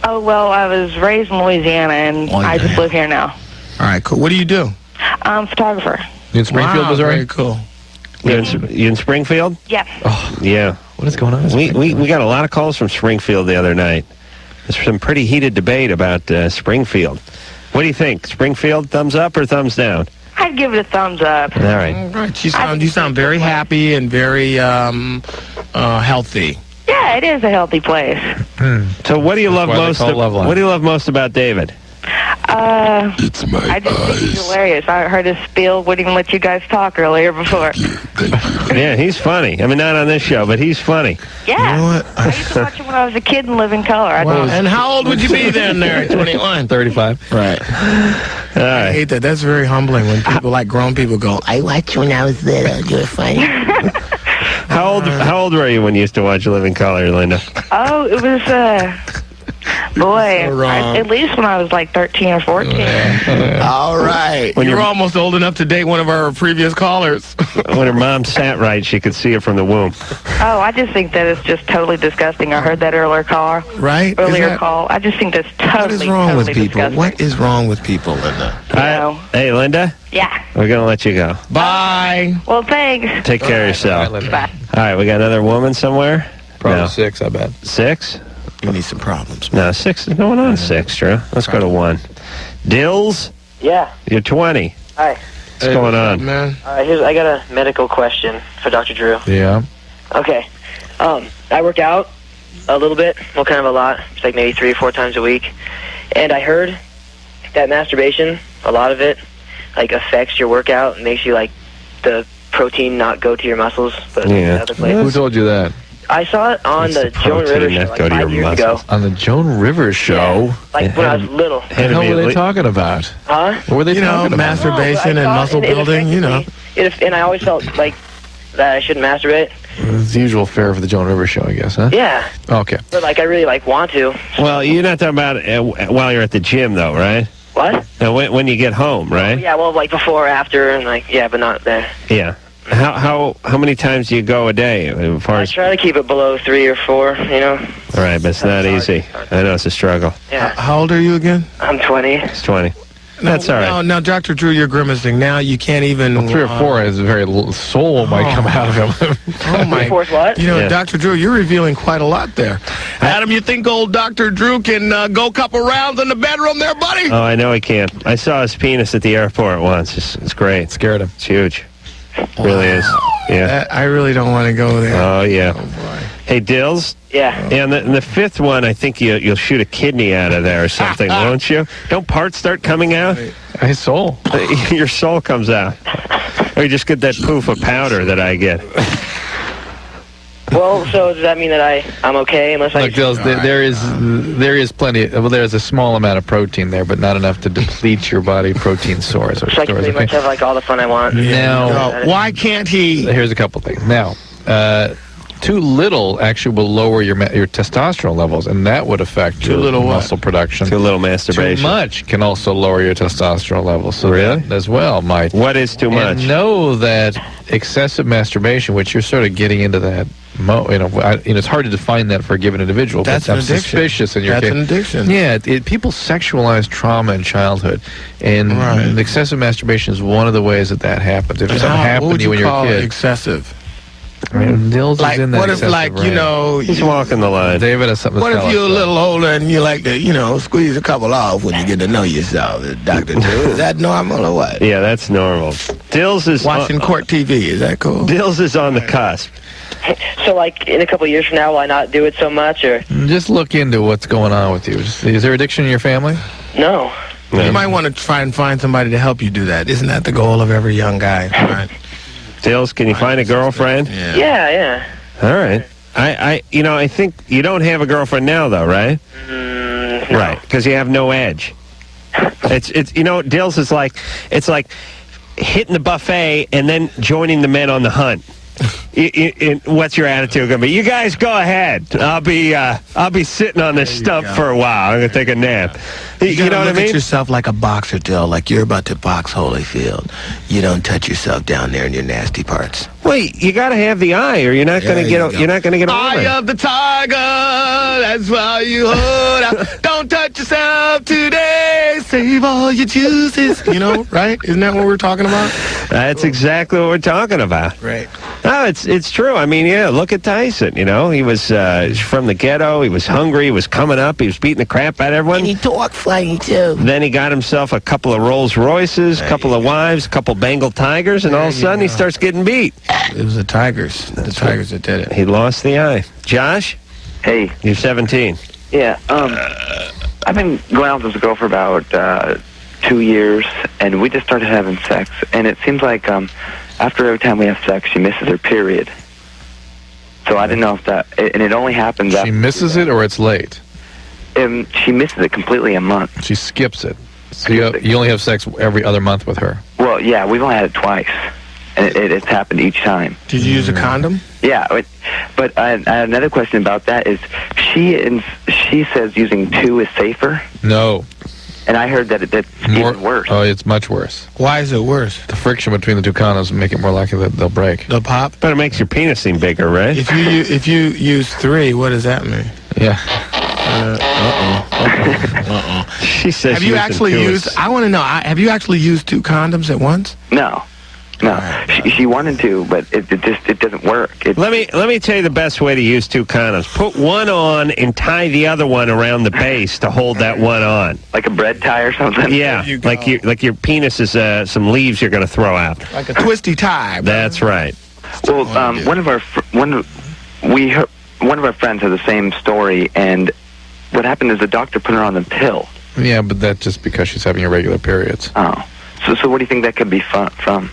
Oh, well, I was raised in Louisiana, and I just live here now. All right, cool. What do you do? Photographer. You in Springfield, Missouri? Very cool. You in Springfield? Yeah. Oh, yeah. What is going on? We got a lot of calls from Springfield the other night. There's some pretty heated debate about Springfield. What do you think? Springfield, thumbs up or thumbs down? I'd give it a thumbs up. All right. All right. You sound very happy and very healthy. Yeah, it is a healthy place. So what do you love why they most? call it Loveline. What do you love most about David? It's my I just think he's eyes. hilarious. I heard his spiel, wouldn't even let you guys talk earlier before. Yeah, he's funny. I mean, not on this show, but he's funny. Yeah. You know what? I used to watch him when I was a kid in Living Color. And how old would you be then there at 21? 35. Right. All I right. hate that. That's very humbling when people, like grown people, go, I watched you when I was little. You were funny. How old were you when you used to watch Living Color, Linda? Oh, it was, boy, So wrong. at least when I was like 13 or 14. All right. When You're you're- almost old enough to date one of our previous callers. When her mom sat right, she could see it from the womb. Oh, I just think that it's just totally disgusting. I heard that earlier call. Right? Call. I just think that's What totally, is wrong totally with people? disgusting. What is wrong with people, Linda? know. Hey, Linda, Yeah. we're going to let you go. Bye. Well, thanks. Take care of yourself. Bye. All right, we got another woman somewhere? Probably No. 6, I bet. 6? You need some problems. No, 6 is going on 6, Drew. Let's go to 1. Dills, Yeah. you're 20. Hi. What's going on? Man. I got a medical question for Dr. Drew. Yeah. Okay. I work out a little bit, well, kind of a lot. It's like maybe 3 or 4 times a week. And I heard that masturbation, a lot of it, like affects your workout and makes you like the protein not go to your muscles, but Yeah. other places. Who told you that? I saw it on It's the the Joan protein Rivers show that like go to 5 your years ago. muscles. On the Joan Rivers show? Like when I was little. What the hell were they talking about? Huh? What were they You know, talking about? masturbation and muscle building, you know. And I always felt like that I shouldn't masturbate. It's the usual fare for the Joan Rivers show, I guess, huh? Yeah. Okay. But like I really like want to. Well, you're not talking about while you're at the gym, though, right? What? Now, when you get home, right? Yeah, well, like before, after, and like, yeah, but not there. Yeah. How many times do you go a day? As far I as, try to keep it below 3 or 4, you know. all right, but it's not easy. I know it's a struggle. Yeah. How old are you again? I'm 20. It's 20. That's all right. Now, Dr. Drew, you're grimacing. Now you can't even... Well, 3 or 4 is a very soul might come out of him. Oh, my... Fourth what? You know, Yeah. Dr. Drew, you're revealing quite a lot there. Adam, you think old Dr. Drew can go a couple rounds in the bedroom there, buddy? Oh, I know he can. I saw his penis at the airport once. It's great. Scared him. It's huge. Really is. Yeah. I really don't want to go there. Oh, yeah. Oh, boy. Hey, Dills. Yeah. And the 5th one, I think you'll shoot a kidney out of there or something, won't you? Don't parts start coming out? His soul. Your soul comes out. Or you just get that poof of powder that I get. Well, so does that mean that I'm okay unless I... Look, Dills, there is plenty. Well, there's a small amount of protein there, but not enough to deplete your body protein stores. So I can pretty much have like all the fun I want. Now, why can't he? Here's a couple things. Now, too little actually will lower your testosterone levels, and that would affect your little what? muscle production. Too little masturbation. Too much can also lower your testosterone levels. So Really? that as well might. What is too much? And know that excessive masturbation, which you're sort of getting into that, it's hard to define that for a given individual. That's but an I'm addiction. suspicious in your That's case. an addiction. Yeah, people sexualize trauma in childhood, and Right. excessive masturbation is one of the ways that happens. If something What happened would to you when you you're a call kid, excessive? I mean, Dills Like, is in that what if, excessive like, you range. know... He's walking the line. David has something to What tell if you're a us, little older and you like to, squeeze a couple off when you get to know yourself, Dr. Drew? Is that normal or what? Yeah, that's normal. Dills is Watching court TV, is that cool? Dills is on the cusp. So like in a couple of years from now, will I not do it so much or... Just look into what's going on with you. Is there addiction in your family? No. You might want to try and find somebody to help you do that. Isn't that the goal of every young guy? Right? Dills, can you find a girlfriend? Yeah. All right. I think you don't have a girlfriend now, though, right? No. Right, because you have no edge. It's Dills is like, it's like hitting the buffet and then joining the men on the hunt. What's your attitude going to be? You guys go ahead. I'll be sitting on this stump for a while. I'm going to take a nap. You know what I Look mean? at yourself like a boxer, Dill. Like you're about to box Holyfield. You don't touch yourself down there in your nasty parts. Wait, you got to have the eye, or you're not going to get. You're not going to get Eye over. of the tiger, that's why you hold out. Don't touch yourself today. save all your juices. You know, right? Isn't that what we're talking about? That's exactly what we're talking about. Right. No, it's true. I mean, yeah, look at Tyson. You know, he was from the ghetto. He was hungry. He was coming up. He was beating the crap out of everyone. And he talked funny, too. Then he got himself a couple of Rolls Royces, a couple of wives, a couple Bengal Tigers, and all of a sudden he starts getting beat. It was the Tigers. The Tigers that did it. He lost the eye. Josh? Hey. You're 17. Yeah, I've been going out with this girl for about 2 years, and we just started having sex, and it seems like after every time we have sex, she misses her period. So I didn't know if that, and it only happens after... She misses it or it's late? She misses it completely a month. She skips it. So you only have sex every other month with her? Well, yeah, we've only had it twice, and it's happened each time. Did you use a condom? Yeah, but I have another question about that is she says using 2 is safer. No. And I heard that it's even worse. Oh, it's much worse. Why is it worse? The friction between the 2 condoms make it more likely that they'll break. They'll pop? But it makes your penis seem bigger, right? If you use 3, what does that mean? Yeah. She says have you actually used... I want to know, have you actually used 2 condoms at once? No. She wanted to, but it doesn't work. Let me tell you the best way to use 2 condoms. Put one on and tie the other one around the base to hold that one on. Like a bread tie or something? Yeah, like your penis is some leaves you're going to throw out. Like a twisty tie. Bro. That's right. Well, one of our friends has the same story, and what happened is the doctor put her on the pill. Yeah, but that's just because she's having irregular periods. Oh. So what do you think that could be from?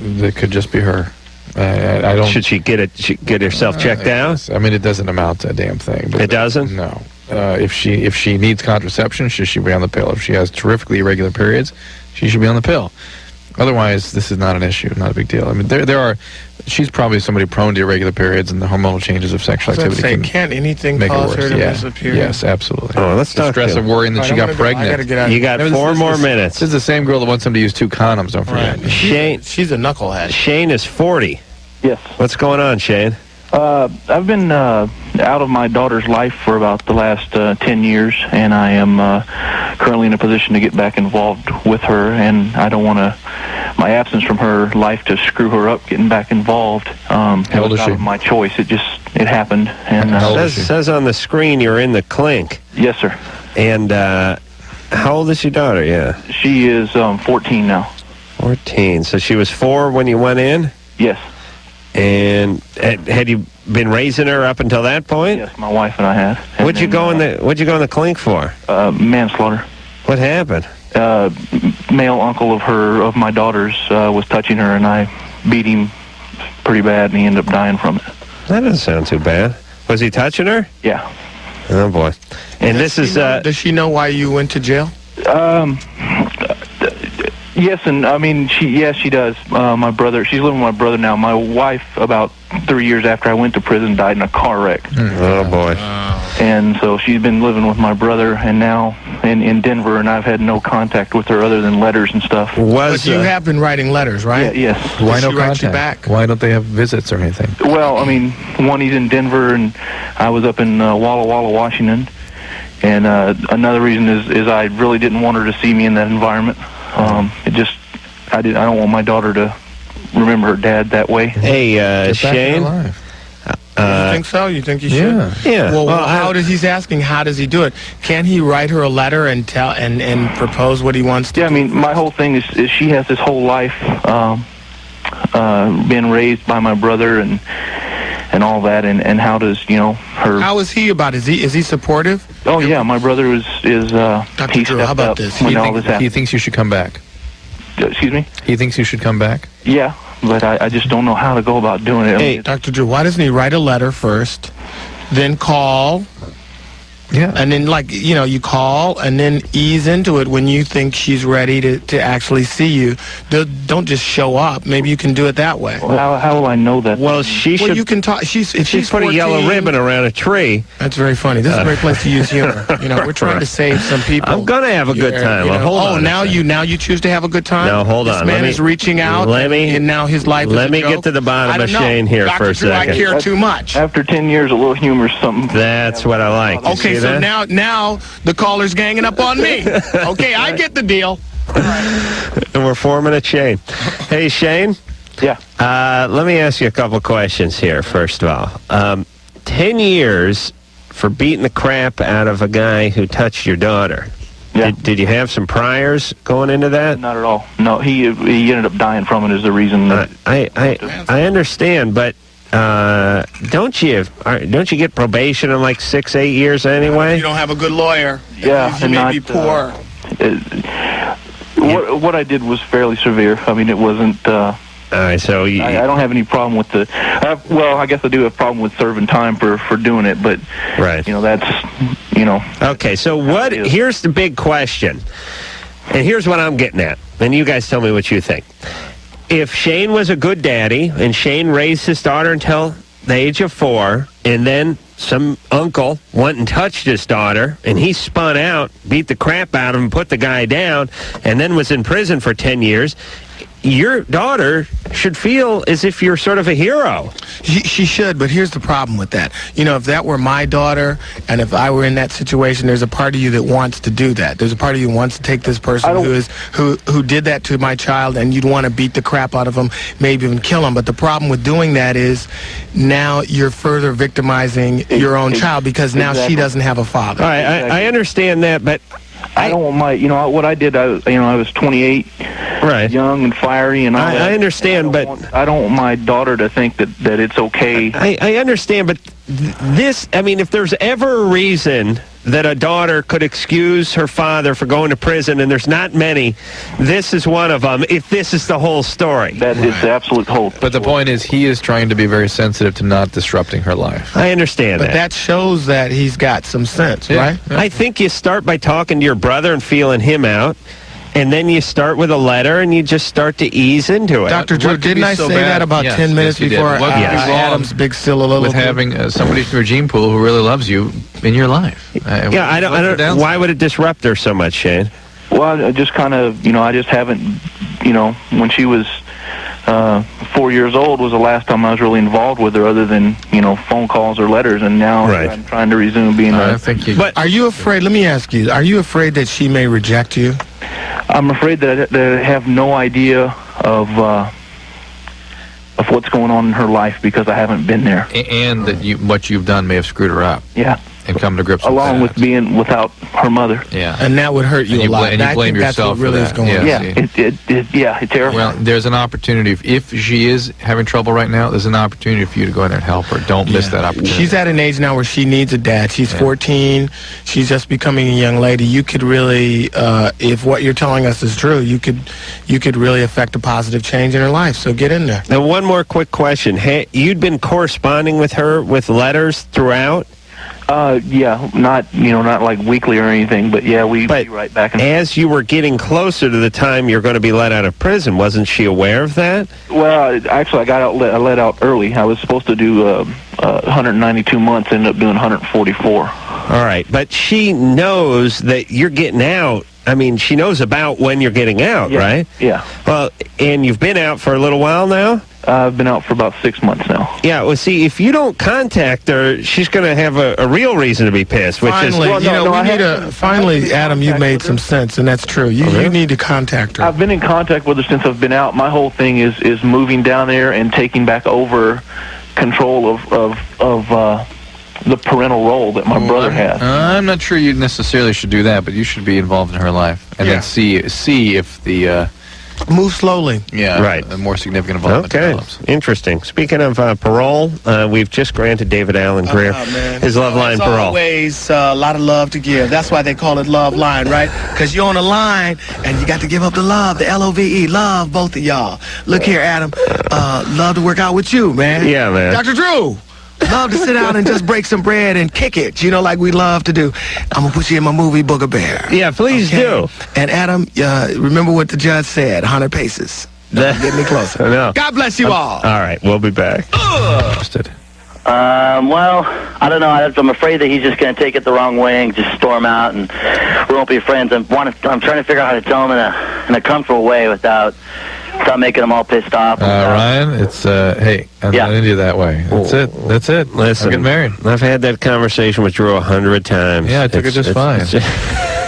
It could just be her. I don't. Should she get herself checked out? I mean, it doesn't amount to a damn thing. But it doesn't? No. If she needs contraception, she should be on the pill. If she has terrifically irregular periods, she should be on the pill. Otherwise, this is not an issue, not a big deal. I mean, there are. She's probably somebody prone to irregular periods, and the hormonal changes of sexual activity can't anything make cause it worse. her to miss a period? Yes, absolutely. Oh, let's the talk stress of worrying that she got pregnant. You got 4 more minutes. This is the same girl that wants him to use 2 condoms. Don't forget. Right. Shane, she's a knucklehead. Shane is 40. Yes. What's going on, Shane? I've been out of my daughter's life for about the last 10 years, and I am currently in a position to get back involved with her, and I don't want my absence from her life to screw her up getting back involved. How old is she? Out of my choice. It happened. And says on the screen you're in the clink. Yes, sir. And how old is your daughter? Yeah. She is 14 now. 14. So she was 4 when you went in? Yes. And had you been raising her up until that point? Yes, my wife and I had. And What'd you go in the clink for? Manslaughter. What happened? Male uncle of my daughter's was touching her, and I beat him pretty bad, and he ended up dying from it. That doesn't sound too bad. Was he touching her? Yeah. Oh boy. And this is does she know why you went to jail? Yes, and I mean, she does. My brother, she's living with my brother now. My wife, about 3 years after I went to prison, died in a car wreck. Oh boy. And so she's been living with my brother, and now in Denver, and I've had no contact with her other than letters and stuff. But you have been writing letters, right? Yeah, yes. Why no she write contact? you back? Why don't they have visits or anything? Well, I mean, one, he's in Denver, and I was up in Walla Walla, Washington. And another reason is I really didn't want her to see me in that environment. I don't want my daughter to remember her dad that way. Hey, Shane. You think so? You think he should? Yeah. Well, he's asking, how does he do it? Can he write her a letter and tell and propose what he wants to do? I mean, my whole thing is she has this whole life been raised by my brother and all that, and how does her? How is he about it? Is he supportive? Oh yeah, my brother is. Dr. Drew, how about this? He thinks you should come back. Excuse me? He thinks you should come back? Yeah, but I just don't know how to go about doing it. Hey, Dr. Drew, why doesn't he write a letter first, then call? Yeah. And then, you call and then ease into it when you think she's ready to actually see you. Don't just show up. Maybe you can do it that way. Well, how will I know that? Well, should. You can talk. If she's put 14, a yellow ribbon around a tree. That's very funny. This is a great place to use humor. We're trying to save some people. I'm gonna have a good time. Hold on. Now you choose to have a good time? No, hold on. This man is reaching out. And now his life is a Let me joke? get to the bottom of Shane here Dr. for a Drew, second. I care too much. After 10 years, a little humor is something. That's what I like. Okay, so that? now the caller's ganging up on me. Okay, I get the deal. And we're forming a chain. Hey, Shane? Yeah. Let me ask you a couple questions here, first of all. 10 years for beating the crap out of a guy who touched your daughter. Yeah. Did you have some priors going into that? Not at all. No, he ended up dying from it is the reason. I understand, but don't you get probation in like 6-8 years anyway? You don't have a good lawyer. Yeah, you may be poor. What I did was fairly severe. I mean, it wasn't. All right, so I don't have any problem with the. Well, I guess I do have a problem with serving time for doing it, but right. That's Okay, so what? Here's the big question, and here's what I'm getting at, and you guys tell me what you think. If Shane was a good daddy and Shane raised his daughter until the age of 4, and then some uncle went and touched his daughter, and he spun out, beat the crap out of him, put the guy down, and then was in prison for 10 years, your daughter should feel as if you're sort of a hero. She should, but here's the problem with that. You know, if that were my daughter, and if I were in that situation, there's a part of you that wants to do that. There's a part of you that wants to take this person who did that to my child, and you'd want to beat the crap out of him, maybe even kill him. But the problem with doing that is now you're further victimizing your own child because now she doesn't have a father. All right, I understand that, but I don't want my, what I did, I was 28, right, young and fiery, and I understand, but I don't want my daughter to think that it's okay. I understand, but this, I mean, if there's ever a reason that a daughter could excuse her father for going to prison, and there's not many, this is one of them, if this is the whole story. That is the absolute whole. But the point is, he is trying to be very sensitive to not disrupting her life. I understand that. But that shows that he's got some sense, right? Yeah. I think you start by talking to your brother and feeling him out, and then you start with a letter, and you just start to ease into it. Dr. Drew, didn't I say that about 10 minutes before Adam's big still a little with having somebody from your gene pool who really loves you in your life? I don't. Why would it disrupt her so much, Shane? Well, I just kind of, I just haven't, when she was 4 years old was the last time I was really involved with her, other than phone calls or letters, and now I'm trying to resume being. But are you afraid? Let me ask you: are you afraid that she may reject you? I'm afraid that I have no idea of what's going on in her life because I haven't been there, and that what you've done may have screwed her up. Yeah. And come to grips along with with being without her mother. Yeah. And that would hurt you a lot. And you blame yourself for that. It's terrible. Well, there's an opportunity. If she is having trouble right now, there's an opportunity for you to go in there and help her. Don't miss that opportunity. She's at an age now where she needs a dad. She's 14. She's just becoming a young lady. You could really, if what you're telling us is true, you could really affect a positive change in her life. So get in there. Now, one more quick question. Hey, you'd been corresponding with her with letters throughout? Not like weekly or anything, but we write back. And as you were getting closer to the time you're going to be let out of prison, wasn't she aware of that? Well, actually, I let out early. I was supposed to do 192 months, ended up doing 144. All right, but she knows that you're getting out. I mean, she knows about when you're getting out, right? Yeah. Well, and you've been out for a little while now? I've been out for about 6 months now. Yeah, well, see, if you don't contact her, she's going to have a real reason to be pissed, which finally, Adam, you've made some sense, and that's true. You need to contact her. I've been in contact with her since I've been out. My whole thing is moving down there and taking back over control of the parental role that my brother has. I'm not sure you necessarily should do that, but you should be involved in her life and then see if the move slowly. Yeah, right. The more significant involvement develops. Interesting. Speaking of parole, we've just granted David Alan Grier his Loveline parole. Always a lot of love to give. That's why they call it Loveline, right? Because you're on a line and you got to give up the love, the L-O-V-E, love, both of y'all. Look here, Adam. Love to work out with you, man. Yeah, man. Dr. Drew. Love to sit down and just break some bread and kick it, like we love to do. I'm going to put you in my movie, Booger Bear. Yeah, please do. And Adam, remember what the judge said, 100 paces. Don't get me closer. No. God bless you all. All right, we'll be back. Well, I don't know. I'm afraid that he's just going to take it the wrong way and just storm out, and we won't be friends. I'm trying to figure out how to tell him in a comfortable way without stop making them all pissed off. Ryan, it's hey, I'm not into you that way. That's it. That's it. Listen, I'm getting married. I've had that conversation with Drew 100 times. Yeah, I took it just fine.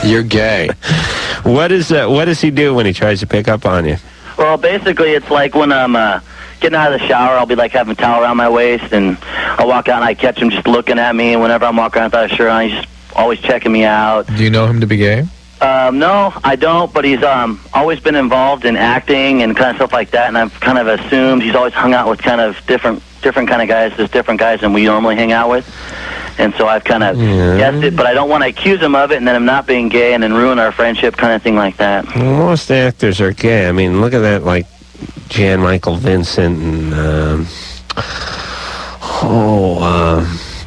You're gay. What does he do when he tries to pick up on you? Well, basically, it's like when I'm getting out of the shower, I'll be like having a towel around my waist, and I'll walk out and I catch him just looking at me. And whenever I'm walking around without a shirt on, he's just always checking me out. Do you know him to be gay? No, I don't, but he's always been involved in acting and kind of stuff like that, and I've kind of assumed he's always hung out with kind of different kind of guys, just different guys than we normally hang out with. And so I've kind of guessed it, but I don't want to accuse him of it and then him not being gay and then ruin our friendship kind of thing like that. Well, most actors are gay. I mean, look at that, like Jan Michael Vincent and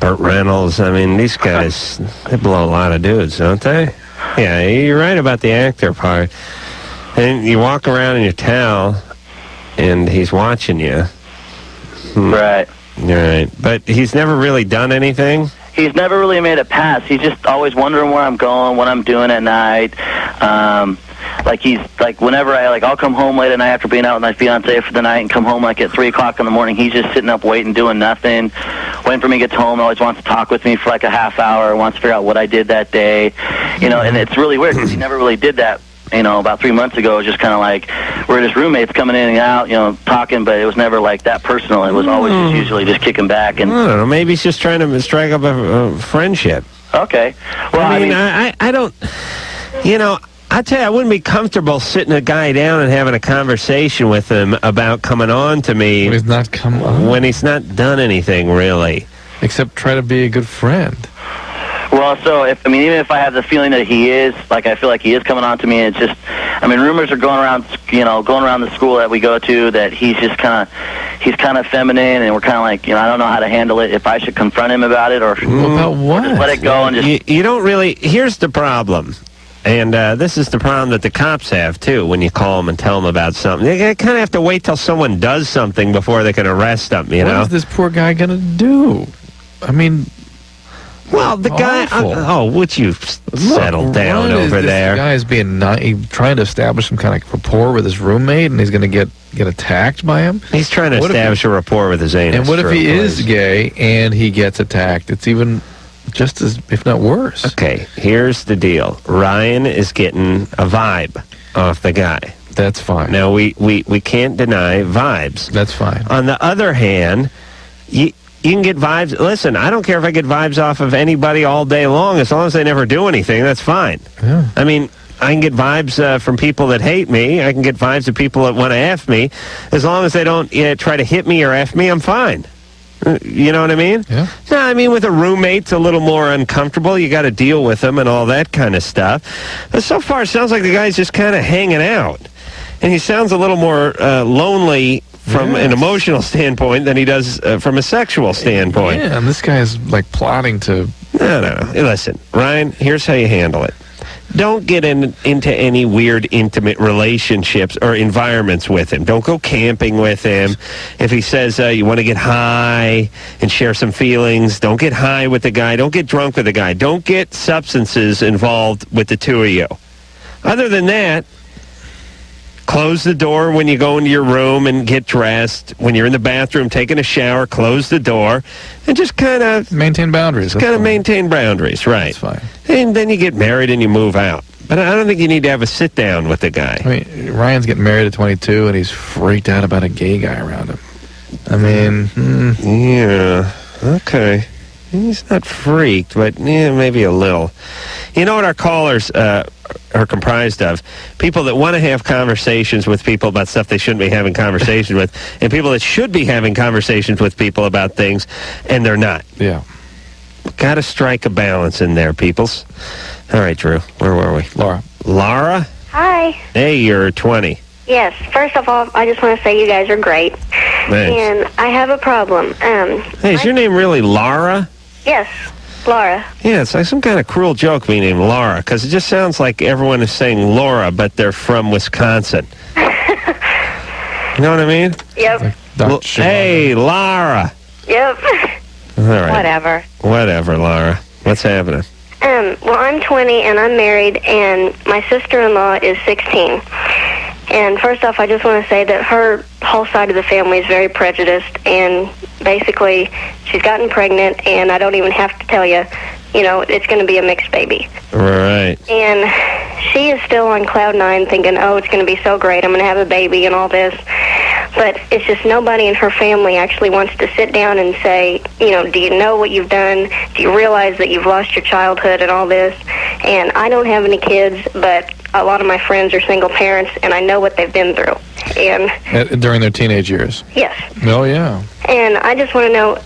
Burt Reynolds. I mean, these guys, they blow a lot of dudes, don't they? Yeah, you're right about the actor part. And you walk around in your towel, and he's watching you. Right. Right. But he's never really done anything? He's never really made a pass. He's just always wondering where I'm going, what I'm doing at night. Whenever I'll come home late at night after being out with my fiance for the night and come home like at 3 o'clock in the morning. He's just sitting up waiting, doing nothing, waiting for me to get home. Always wants to talk with me for like a half hour, wants to figure out what I did that day. And it's really weird because he never really did that. About 3 months ago, it was just kind of like we're just roommates coming in and out, talking, but it was never like that personal. It was always just usually just kicking back. And I don't know. Maybe he's just trying to strike up a friendship. Okay. Well, I don't, I tell you, I wouldn't be comfortable sitting a guy down and having a conversation with him about coming on to me. When he's not come on. When he's not done anything, really. Except try to be a good friend. Well, so even if I have the feeling that he is, like I feel like he is coming on to me, it's just, rumors are going around the school that we go to that he's kind of feminine, and we're kind of like, I don't know how to handle it. If I should confront him about it or about what? Just let it go and just. You don't really. Here's the problem. And this is the problem that the cops have, too, when you call them and tell them about something. They kind of have to wait till someone does something before they can arrest them, you know? What is this poor guy going to do? Well, the guy... would you settle down over there? This guy is trying to establish some kind of rapport with his roommate, and he's going to get attacked by him? He's trying to establish a rapport with his anus. And what if he is gay and he gets attacked? It's even... just as, if not worse. Okay, here's the deal. Ryan is getting a vibe off the guy. That's fine. Now, we can't deny vibes. That's fine. On the other hand, you can get vibes. Listen, I don't care if I get vibes off of anybody all day long. As long as they never do anything, that's fine. Yeah. I can get vibes from people that hate me. I can get vibes of people that want to F me. As long as they don't try to hit me or F me, I'm fine. You know what I mean? Yeah. No, with a roommate, it's a little more uncomfortable. You got to deal with them and all that kind of stuff. But so far, it sounds like the guy's just kind of hanging out. And he sounds a little more lonely from an emotional standpoint than he does from a sexual standpoint. Yeah, and this guy is like plotting to... No. Listen, Ryan, here's how you handle it. Don't get into any weird, intimate relationships or environments with him. Don't go camping with him. If he says you want to get high and share some feelings, don't get high with the guy. Don't get drunk with the guy. Don't get substances involved with the two of you. Other than that, close the door when you go into your room and get dressed. When you're in the bathroom taking a shower, close the door and just kind of... maintain boundaries. Maintain boundaries, right. That's fine. And then you get married and you move out. But I don't think you need to have a sit-down with the guy. Ryan's getting married at 22, and he's freaked out about a gay guy around him. Yeah, okay. He's not freaked, but maybe a little. You know what our callers are comprised of? People that want to have conversations with people about stuff they shouldn't be having conversations with, and people that should be having conversations with people about things, and they're not. Yeah. Got to strike a balance in there, peoples. All right, Drew, where were we? Laura? Hi. Hey, you're 20. Yes. First of all, I just want to say you guys are great. Thanks. And I have a problem. Hey, is your name really Laura? Yes, Laura. Yeah, it's like some kind of cruel joke being named Laura, because it just sounds like everyone is saying Laura, but they're from Wisconsin. You know what I mean? Yep. Hey, Laura. Yep. All right. Whatever, Laura. What's happening? Well, I'm 20 and I'm married, and my sister-in-law is 16. And first off, I just want to say that her whole side of the family is very prejudiced, and basically she's gotten pregnant, and I don't even have to tell you, it's going to be a mixed baby. Right. And she is still on cloud nine thinking, oh, it's going to be so great, I'm going to have a baby and all this. But it's just nobody in her family actually wants to sit down and say, do you know what you've done? Do you realize that you've lost your childhood and all this? And I don't have any kids, but a lot of my friends are single parents, and I know what they've been through. And during their teenage years? Yes. Oh, yeah. And I just want to know,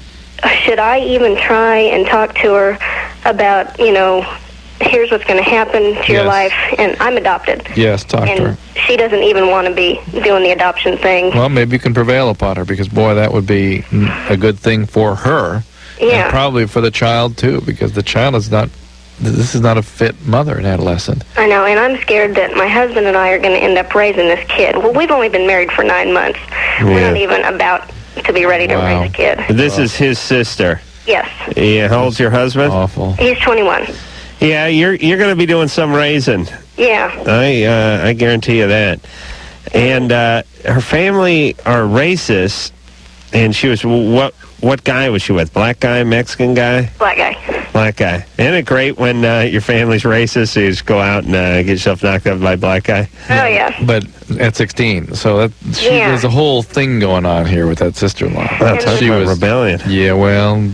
should I even try and talk to her about, here's what's going to happen to your life? And I'm adopted. Yes, talk to her. And she doesn't even want to be doing the adoption thing. Well, maybe you can prevail upon her, because, boy, that would be a good thing for her. Yeah. And probably for the child, too, because the child is not... This is not a fit mother, an adolescent. I know, and I'm scared that my husband and I are going to end up raising this kid. Well, we've only been married for 9 months. Yeah. We're not even about to be ready to raise a kid. This is his sister. Yes. Yeah, how old's your husband? Awful. He's 21. Yeah, you're going to be doing some raising. Yeah. I guarantee you that. And her family are racist, and she was, what guy was she with? Black guy, Mexican guy? Black guy. Black guy. Isn't it great when your family's racist, so you just go out and get yourself knocked up by a black guy? Oh, yeah. But at 16, so there's a whole thing going on here with that sister-in-law. She was rebellion. Yeah, well,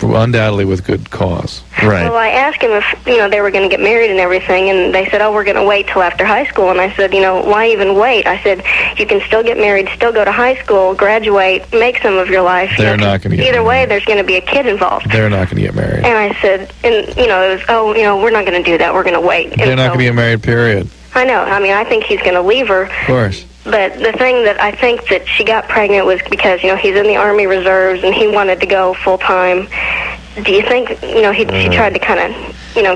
undoubtedly with good cause. Right. Well, I asked him if, they were going to get married and everything, and they said, oh, we're going to wait till after high school. And I said, why even wait? I said, you can still get married, still go to high school, graduate, make some of your life. They're not going to get Either married. way, there's going to be a kid involved. They're not going to get married. And I said, it was, we're not going to do that. We're going to wait. They're not going to get married, period. I know. I mean, I think he's going to leave her. Of course. But the thing that I think that she got pregnant was because, he's in the Army Reserves and he wanted to go full-time. Do you think, she tried to kind of,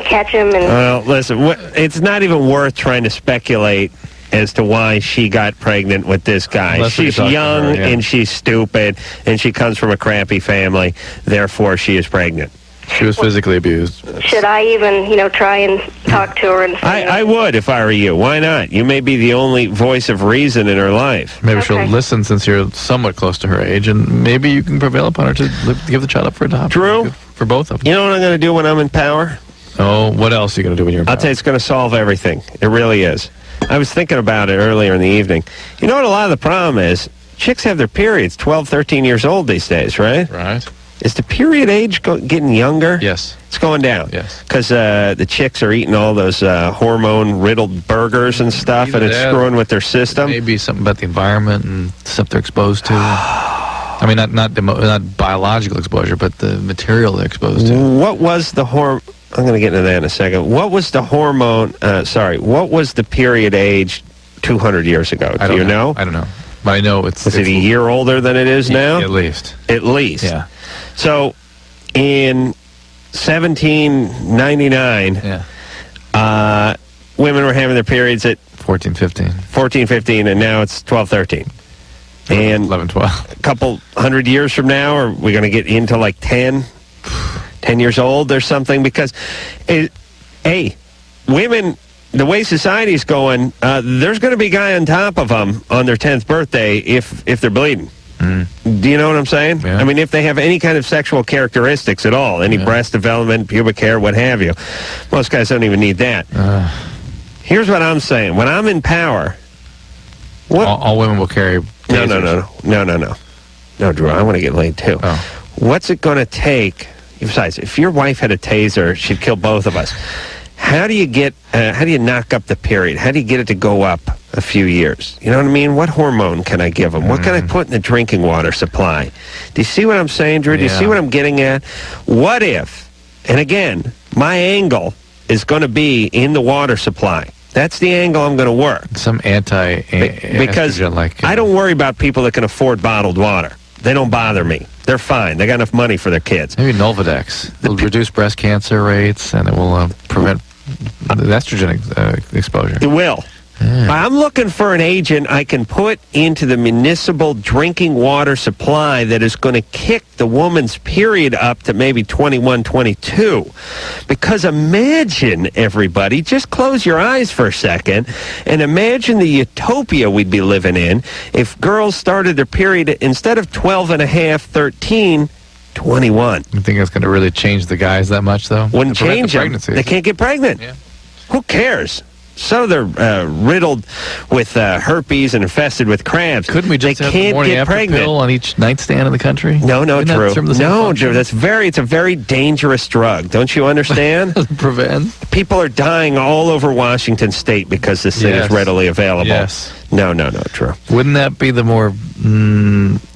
catch him? And Well, listen, it's not even worth trying to speculate as to why she got pregnant with this guy. Unless we She's could talk to young her, yeah. and she's stupid, and she comes from a crappy family. Therefore, she is pregnant. She was physically abused. should I even, try and talk to her? And say, I would if I were you. Why not? You may be the only voice of reason in her life. Maybe she'll listen since you're somewhat close to her age, and maybe you can prevail upon her to give the child up for adoption. Drew? For both of them. You know what I'm going to do when I'm in power? Oh, what else are you going to do when you're in power? I'll tell you, it's going to solve everything. It really is. I was thinking about it earlier in the evening. You know what a lot of the problem is? Chicks have their periods 12, 13 years old these days, right? Right. Is the period age getting younger? Yes. It's going down. Yes. Because the chicks are eating all those hormone-riddled burgers and stuff, and it's screwing with their system. Maybe something about the environment and stuff they're exposed to. I mean, not biological exposure, but the material they're exposed to. What was the I'm going to get into that in a second. What was the what was the period age 200 years ago? Do you know? I don't know. But I know it's... Was it a year older than it is now? At least. At least. Yeah. So, in 1799, women were having their periods at 14, 15. 14, 15, and now it's 12, 13. And 11, 12. A couple hundred years from now, are we going to get into like 10 years old or something? Because, women, the way society's going, there's going to be a guy on top of them on their 10th birthday if they're bleeding. Do you know what I'm saying? Yeah. I mean, if they have any kind of sexual characteristics at all, any breast development, pubic hair, what have you. Most guys don't even need that. Here's what I'm saying. When I'm in power... All women will carry tasers. No, Drew, I want to get laid too. Oh. What's it going to take... Besides, if your wife had a taser, she'd kill both of us. How do you knock up the period? How do you get it to go up a few years? You know what I mean? What hormone can I give them? What can I put in the drinking water supply? Do you see what I'm saying, Drew? Do you see what I'm getting at? What if, and again, my angle is going to be in the water supply. That's the angle I'm going to work. Some because like I don't worry about people that can afford bottled water. They don't bother me. They're fine. They got enough money for their kids. Maybe Nolvadex. It'll reduce breast cancer rates, and it will prevent the estrogen exposure. It will. I'm looking for an agent I can put into the municipal drinking water supply that is going to kick the woman's period up to maybe 21, 22. Because imagine, everybody, just close your eyes for a second and imagine the utopia we'd be living in if girls started their period instead of 12 and a half, 13, 21. You think that's going to really change the guys that much, though? Wouldn't change them. They can't get pregnant. Yeah. Who cares? So they're riddled with herpes and infested with crabs. Couldn't we just have the morning after pill on each nightstand in the country? No, Isn't that Drew. the same No, function? Drew. It's a very dangerous drug. Don't you understand? Prevent. People are dying all over Washington State because this thing is readily available. Yes. No, Drew. Wouldn't that be the more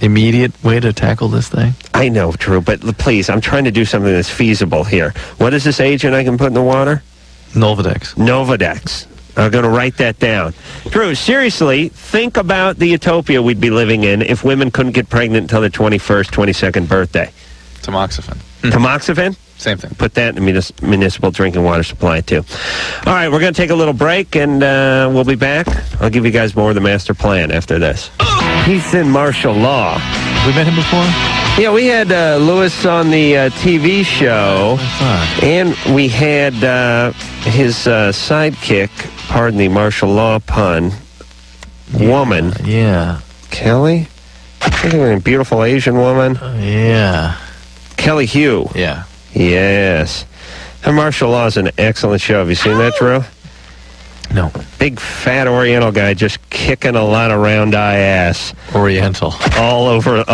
immediate way to tackle this thing? I know, Drew, but please, I'm trying to do something that's feasible here. What is this agent I can put in the water? Novadex. I'm going to write that down. Drew, seriously, think about the utopia we'd be living in if women couldn't get pregnant until their 21st, 22nd birthday. Tamoxifen. Tamoxifen? Same thing. Put that in the municipal drinking water supply, too. All right, we're going to take a little break, and we'll be back. I'll give you guys more of the master plan after this. He's in martial law. We met him before? Yeah, we had Lewis on the TV show, and we had his sidekick, pardon the martial law pun, woman. Yeah. Kelly? I think a beautiful Asian woman. Yeah. Kelly Hugh. Yeah. Yes. Her martial law is an excellent show. Have you seen that, Drew? No. Big fat Oriental guy just kicking a lot of round eye ass. Oriental. All over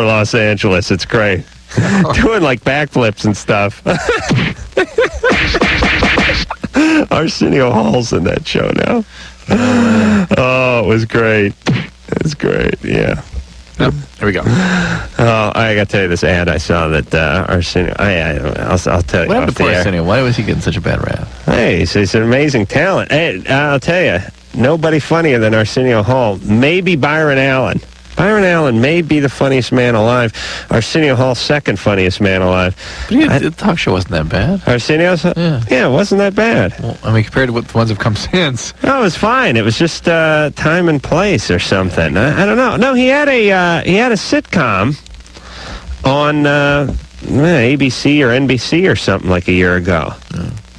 Los Angeles. It's great. Doing like backflips and stuff. Arsenio Hall's in that show now. Oh, it was great. It was great, yeah. Yep. Here we go. Oh, I got to tell you this ad I saw that Arsenio. I'll tell you. What happened to Arsenio? Why was he getting such a bad rap? Hey, he's an amazing talent. Hey, I'll tell you, nobody funnier than Arsenio Hall. Maybe Byron Allen. Byron Allen may be the funniest man alive. Arsenio Hall, second funniest man alive. But the talk show wasn't that bad. Arsenio's? Yeah, it wasn't that bad. Well, I mean, compared to what the ones have come since. No, it was fine. It was just time and place or something. I don't know. No, he had a sitcom on ABC or NBC or something like a year ago.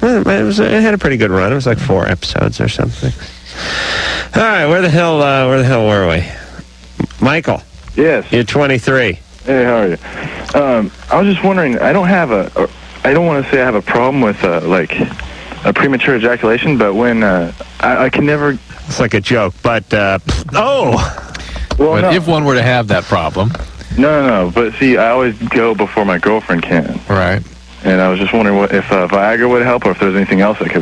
It had a pretty good run. It was like 4 episodes or something. All right, where the hell were we? Michael. Yes. You're 23. Hey, how are you? I was just wondering. I don't want to say I have a problem with like a premature ejaculation, but when I can never. It's like a joke, but Well, but if one were to have that problem. No. But see, I always go before my girlfriend can. Right. And I was just wondering if Viagra would help, or if there's anything else that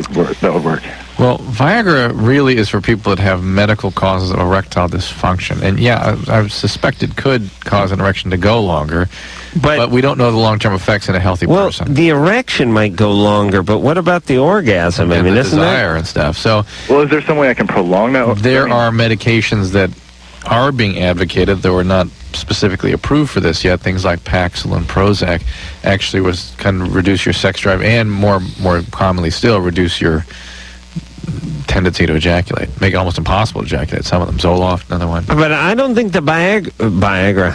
would work. Well, Viagra really is for people that have medical causes of erectile dysfunction. And yeah, I suspect it could cause an erection to go longer, but we don't know the long-term effects in a healthy person. Well, the erection might go longer, but what about the orgasm? And I mean, the isn't desire and stuff. So, well, is there some way I can prolong that? There are medications that are being advocated that were not specifically approved for this yet. Things like Paxil and Prozac actually can reduce your sex drive and more commonly still reduce your tendency to ejaculate. Make it almost impossible to ejaculate. Some of them. Zoloft, another one. But I don't think the Viagra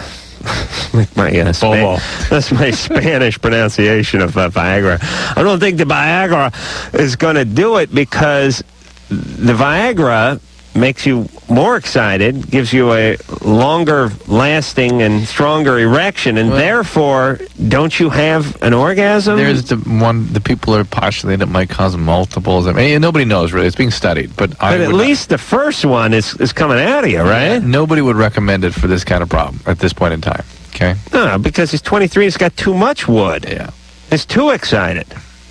that's my Spanish pronunciation of Viagra. I don't think the Viagra is going to do it because the Viagra makes you more excited, gives you a longer lasting and stronger erection, and therefore, don't you have an orgasm? There's the people are postulating it might cause multiples. I mean, nobody knows really. It's being studied, but at least the first one is coming out of you, right? Nobody would recommend it for this kind of problem at this point in time. Okay? No, because he's 23, he's got too much wood. Yeah. He's too excited.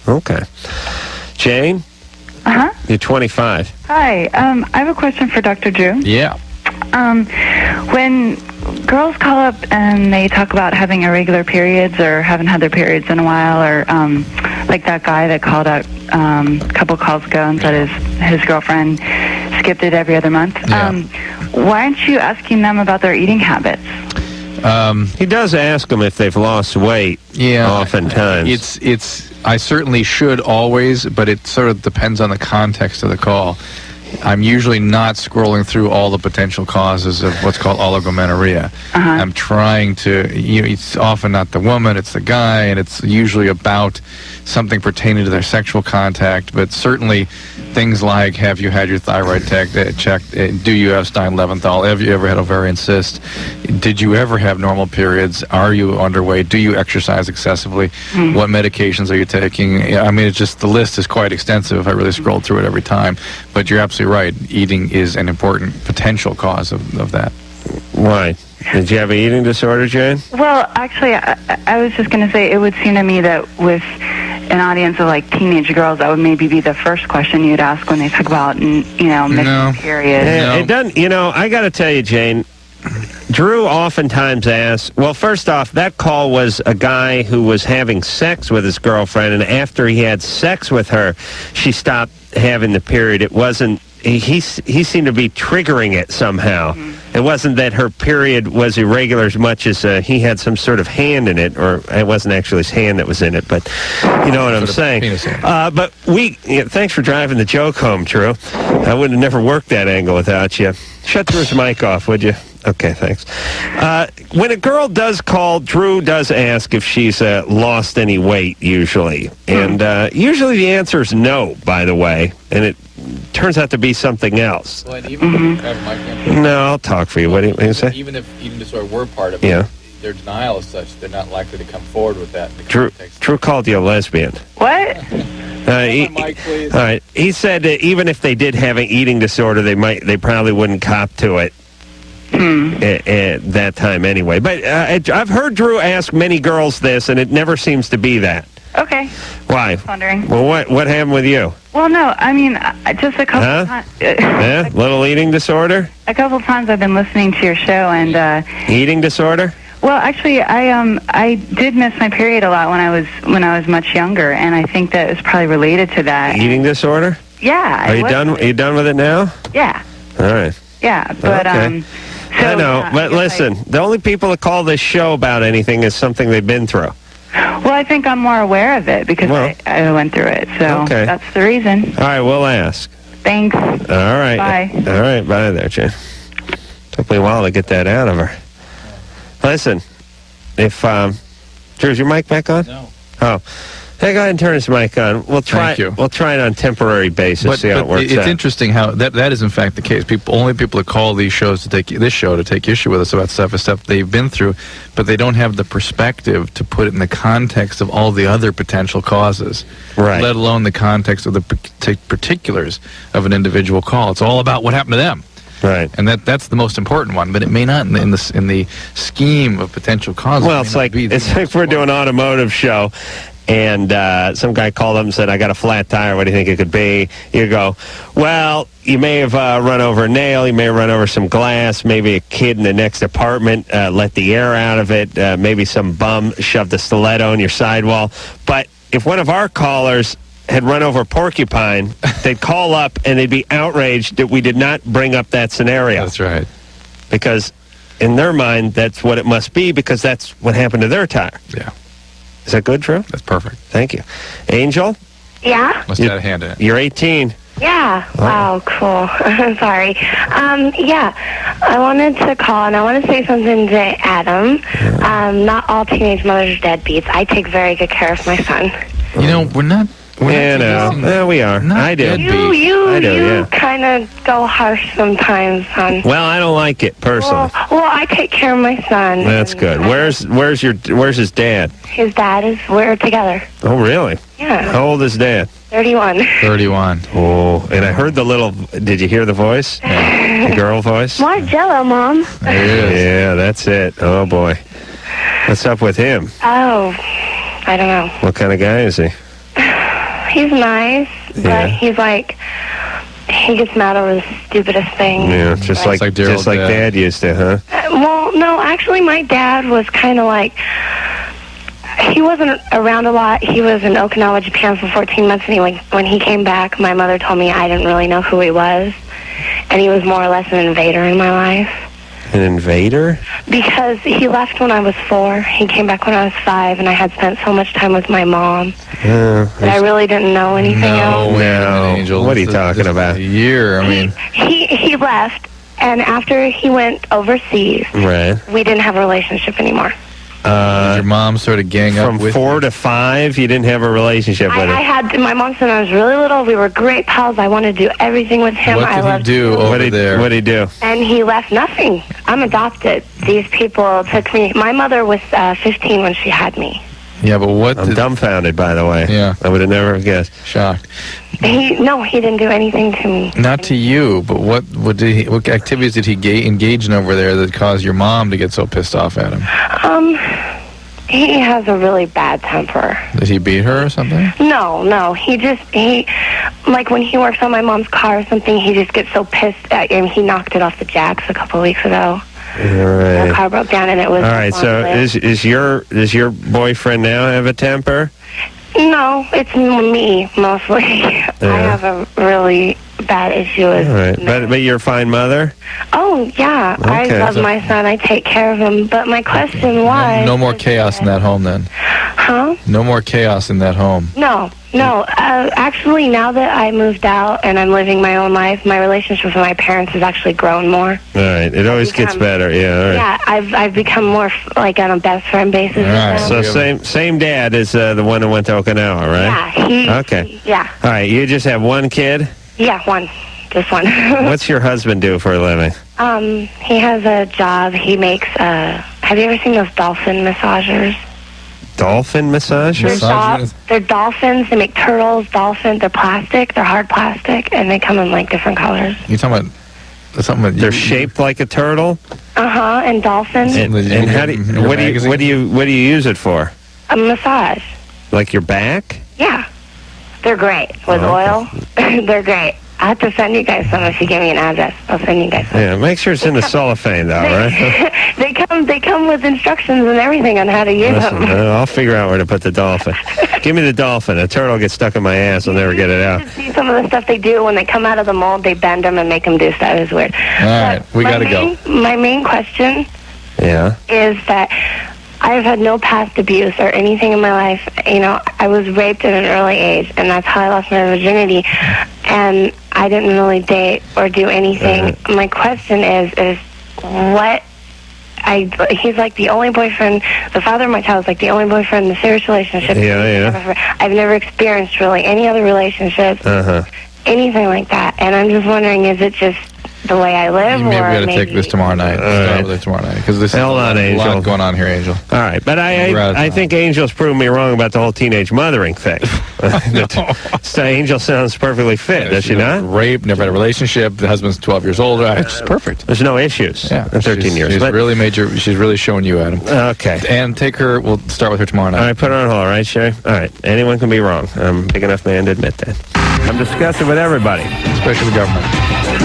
Okay. Jane? Uh-huh. You're 25. Hi. I have a question for Dr. Drew. Yeah. When girls call up and they talk about having irregular periods or haven't had their periods in a while, or like that guy that called out a couple calls ago and said his girlfriend skipped it every other month, why aren't you asking them about their eating habits? He does ask them if they've lost weight. Yeah, oftentimes. I certainly should always, but it sort of depends on the context of the call. I'm usually not scrolling through all the potential causes of what's called oligomenorrhea. I'm trying to, it's often not the woman, it's the guy, and it's usually about something pertaining to their sexual contact, but certainly things like, have you had your thyroid checked? Do you have Stein-Leventhal? Have you ever had ovarian cyst? Did you ever have normal periods? Are you underweight? Do you exercise excessively? What medications are you taking? I mean, it's just, the list is quite extensive if I really scrolled through it every time. But you're absolutely right. Eating is an important potential cause of that. Why? Did you have an eating disorder, Jane? Well, actually, I was just going to say, it would seem to me that with an audience of like teenage girls, that would maybe be the first question you'd ask when they talk about, missing periods. It doesn't. I got to tell you, Jane. Drew oftentimes asks, well, first off, that call was a guy who was having sex with his girlfriend, and after he had sex with her, she stopped having the period. It wasn't, he seemed to be triggering it somehow. It wasn't that her period was irregular as much as he had some sort of hand in it, or it wasn't actually his hand that was in it, but you know what I'm saying. But thanks for driving the joke home, Drew. I would have never worked that angle without you. Shut Drew's mic off, would you? Okay, thanks. When a girl does call, Drew does ask if she's lost any weight, usually. And usually the answer is no, by the way. And it turns out to be something else. Well, and even No, I'll talk for you. What do you say? Even if eating disorder were part of it, Yeah. their denial is such they're not likely to come forward with that. Drew called you a lesbian. What? All right. He said that even if they did have an eating disorder, they probably wouldn't cop to it. At that time anyway. But I've heard Drew ask many girls this, and it never seems to be that. Okay. Why? Wondering. Well, what happened with you? Well, no, I mean, just a couple times. Yeah? Little eating disorder? A couple times I've been listening to your show, and Eating disorder? well, actually, I did miss my period a lot when I was much younger, and I think that it was probably related to that. Eating disorder? Yeah. Are you done? Are you done with it now? Yeah. All right. Yeah, but Okay. I know, but listen, the only people that call this show about anything is something they've been through. Well, I think I'm more aware of it because I went through it, so Okay. that's the reason. All right, we'll ask. Thanks. All right. Bye. All right, bye there, Jen. Took me a while to get that out of her. Listen, if Drew's your mic back on? No. Oh. Hey, go ahead and turn his mic on. We'll try. Thank you. We'll try it on temporary basis. See how it works it's out. interesting how that is in fact the case. Only people that call these shows to take issue with us about stuff is stuff they've been through, but they don't have the perspective to put it in the context of all the other potential causes, right? Let alone the context of the particulars of an individual call. It's all about what happened to them. Right, and that's the most important one, but it may not in the scheme of potential causes. Well, it's like we're doing an automotive show, and some guy called up and said, "I got a flat tire. What do you think it could be?" You go, "Well, you may have run over a nail. You may have run over some glass. Maybe a kid in the next apartment let the air out of it. Maybe some bum shoved a stiletto in your sidewall." But if one of our callers had run over a porcupine, they'd call up and they'd be outraged that we did not bring up that scenario. That's right. Because in their mind, that's what it must be, because that's what happened to their tire. Yeah. Is that good, Drew? That's perfect. Thank you. Angel? Yeah? Must have had a hand in it. You're 18. Yeah. Wow, cool. Sorry. Yeah, I wanted to call, and I want to say something to Adam. Not all teenage mothers are deadbeats. I take very good care of my son. You know, we're not... Yeah, we are. I do. You kind of go harsh sometimes, son. Well, I don't like it personally. Well, I take care of my son. That's good. Where's his dad? His dad we're together. Oh, really? Yeah. How old is Dad? 31. 31. Oh, and I heard the little. Did you hear the voice? The girl voice. More Jello, Mom. Yeah, that's it. Oh boy, what's up with him? Oh, I don't know. What kind of guy is he? He's nice, but he's like, he gets mad over the stupidest thing. Yeah, just like Dad used to, huh? Well, no, actually, my dad was kind of like, he wasn't around a lot. He was in Okinawa, Japan for 14 months, and when he came back, my mother told me I didn't really know who he was, and he was more or less an invader in my life. An invader? Because he left when I was 4. He came back when I was 5, and I had spent so much time with my mom that I really didn't know anything else. No, Angel. What are you talking about? A year, I mean. He left, and after he went overseas, Right. we didn't have a relationship anymore. Did your mom sort of gang up From with 4 to 5, you didn't have a relationship with I him. had my mom since I was really little. We were great pals. I wanted to do everything with him. What I did he loved do him. over there? What did he do? And he left nothing. I'm adopted. These people took me. My mother was 15 when she had me. Yeah, but what? I'm dumbfounded, by the way. Yeah. I would have never guessed. Shocked. He didn't do anything to me. Not to you, but what activities did he engage in over there that caused your mom to get so pissed off at him? He has a really bad temper. Did he beat her or something? No. He like when he works on my mom's car or something, he just gets so pissed at him. He knocked it off the jacks a couple of weeks ago. All right. The car broke down and it was. All right. So does your boyfriend now have a temper? No, it's me mostly. I have a really bad issue with. All right. But you're a fine mother? Oh, yeah. Okay. I love my son. I take care of him. But my question was... No more chaos in that home, then. Huh? No more chaos in that home. No. Actually, now that I moved out and I'm living my own life, my relationship with my parents has actually grown more. All right. It always gets better. Yeah. All right. Yeah, I've become more like on a best friend basis. All right. now. So same dad as the one who went to Okinawa, right? Yeah. Okay. Yeah. All right. You just have one kid? Yeah, one. Just one. What's your husband do for a living? He has a job. He makes, have you ever seen those dolphin massagers? Dolphin massagers? They're dolphins. They make turtles, dolphins. They're plastic. They're hard plastic, and they come in like different colors. You talking about They're shaped like a turtle? And dolphins. And how do what do you use it for? A massage. Like your back? Yeah. They're great. With oil. They're great. I have to send you guys some if you give me an address. I'll send you guys some. Yeah, make sure it's in the cellophane, though, right? They come with instructions and everything on how to use Listen, them. I'll figure out where to put the dolphin. Give me the dolphin. A turtle gets stuck in my ass. I'll never get it out. See some of the stuff they do when they come out of the mold. They bend them and make them do stuff. It's weird. All right, we got to go. My main question Yeah. is that I've had no past abuse or anything in my life. You know, I was raped at an early age, and that's how I lost my virginity. And I didn't really date or do anything. My question is what... he's like the only boyfriend, the father of my child is like the only boyfriend in the serious relationship. I've never experienced really any other relationships, anything like that. And I'm just wondering, is it just the way I live, Maybe we or got to take this tomorrow night. Start with it tomorrow night, because this is a lot going on here, Angel. All right, but I think Angel's proven me wrong about the whole teenage mothering thing. So Angel sounds perfectly fit, does she not? Raped, never had a relationship. The husband's 12 years older. It's just perfect. There's no issues in 13 years. She's really she's really showing you, Adam. Okay. And take her, we'll start with her tomorrow night. All right, put her on hold, all right, Sherry? All right, anyone can be wrong. I'm a big enough man to admit that. I'm discussing with everybody. Especially the government.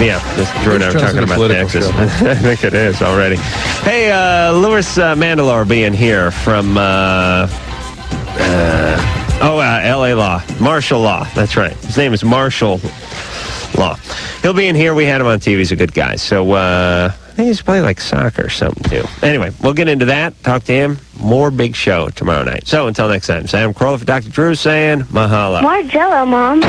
Yeah, Drew and I were talking about Texas. I think it is already. Hey, Louis Mandalore being here from L.A. Law. Martial Law. That's right. His name is Martial Law. He'll be in here. We had him on TV. He's a good guy. So I think he's playing like soccer or something, too. Anyway, we'll get into that. Talk to him. More big show tomorrow night. So until next time, Sam Carolla for Dr. Drew saying mahalo. More Jell-O, Mom.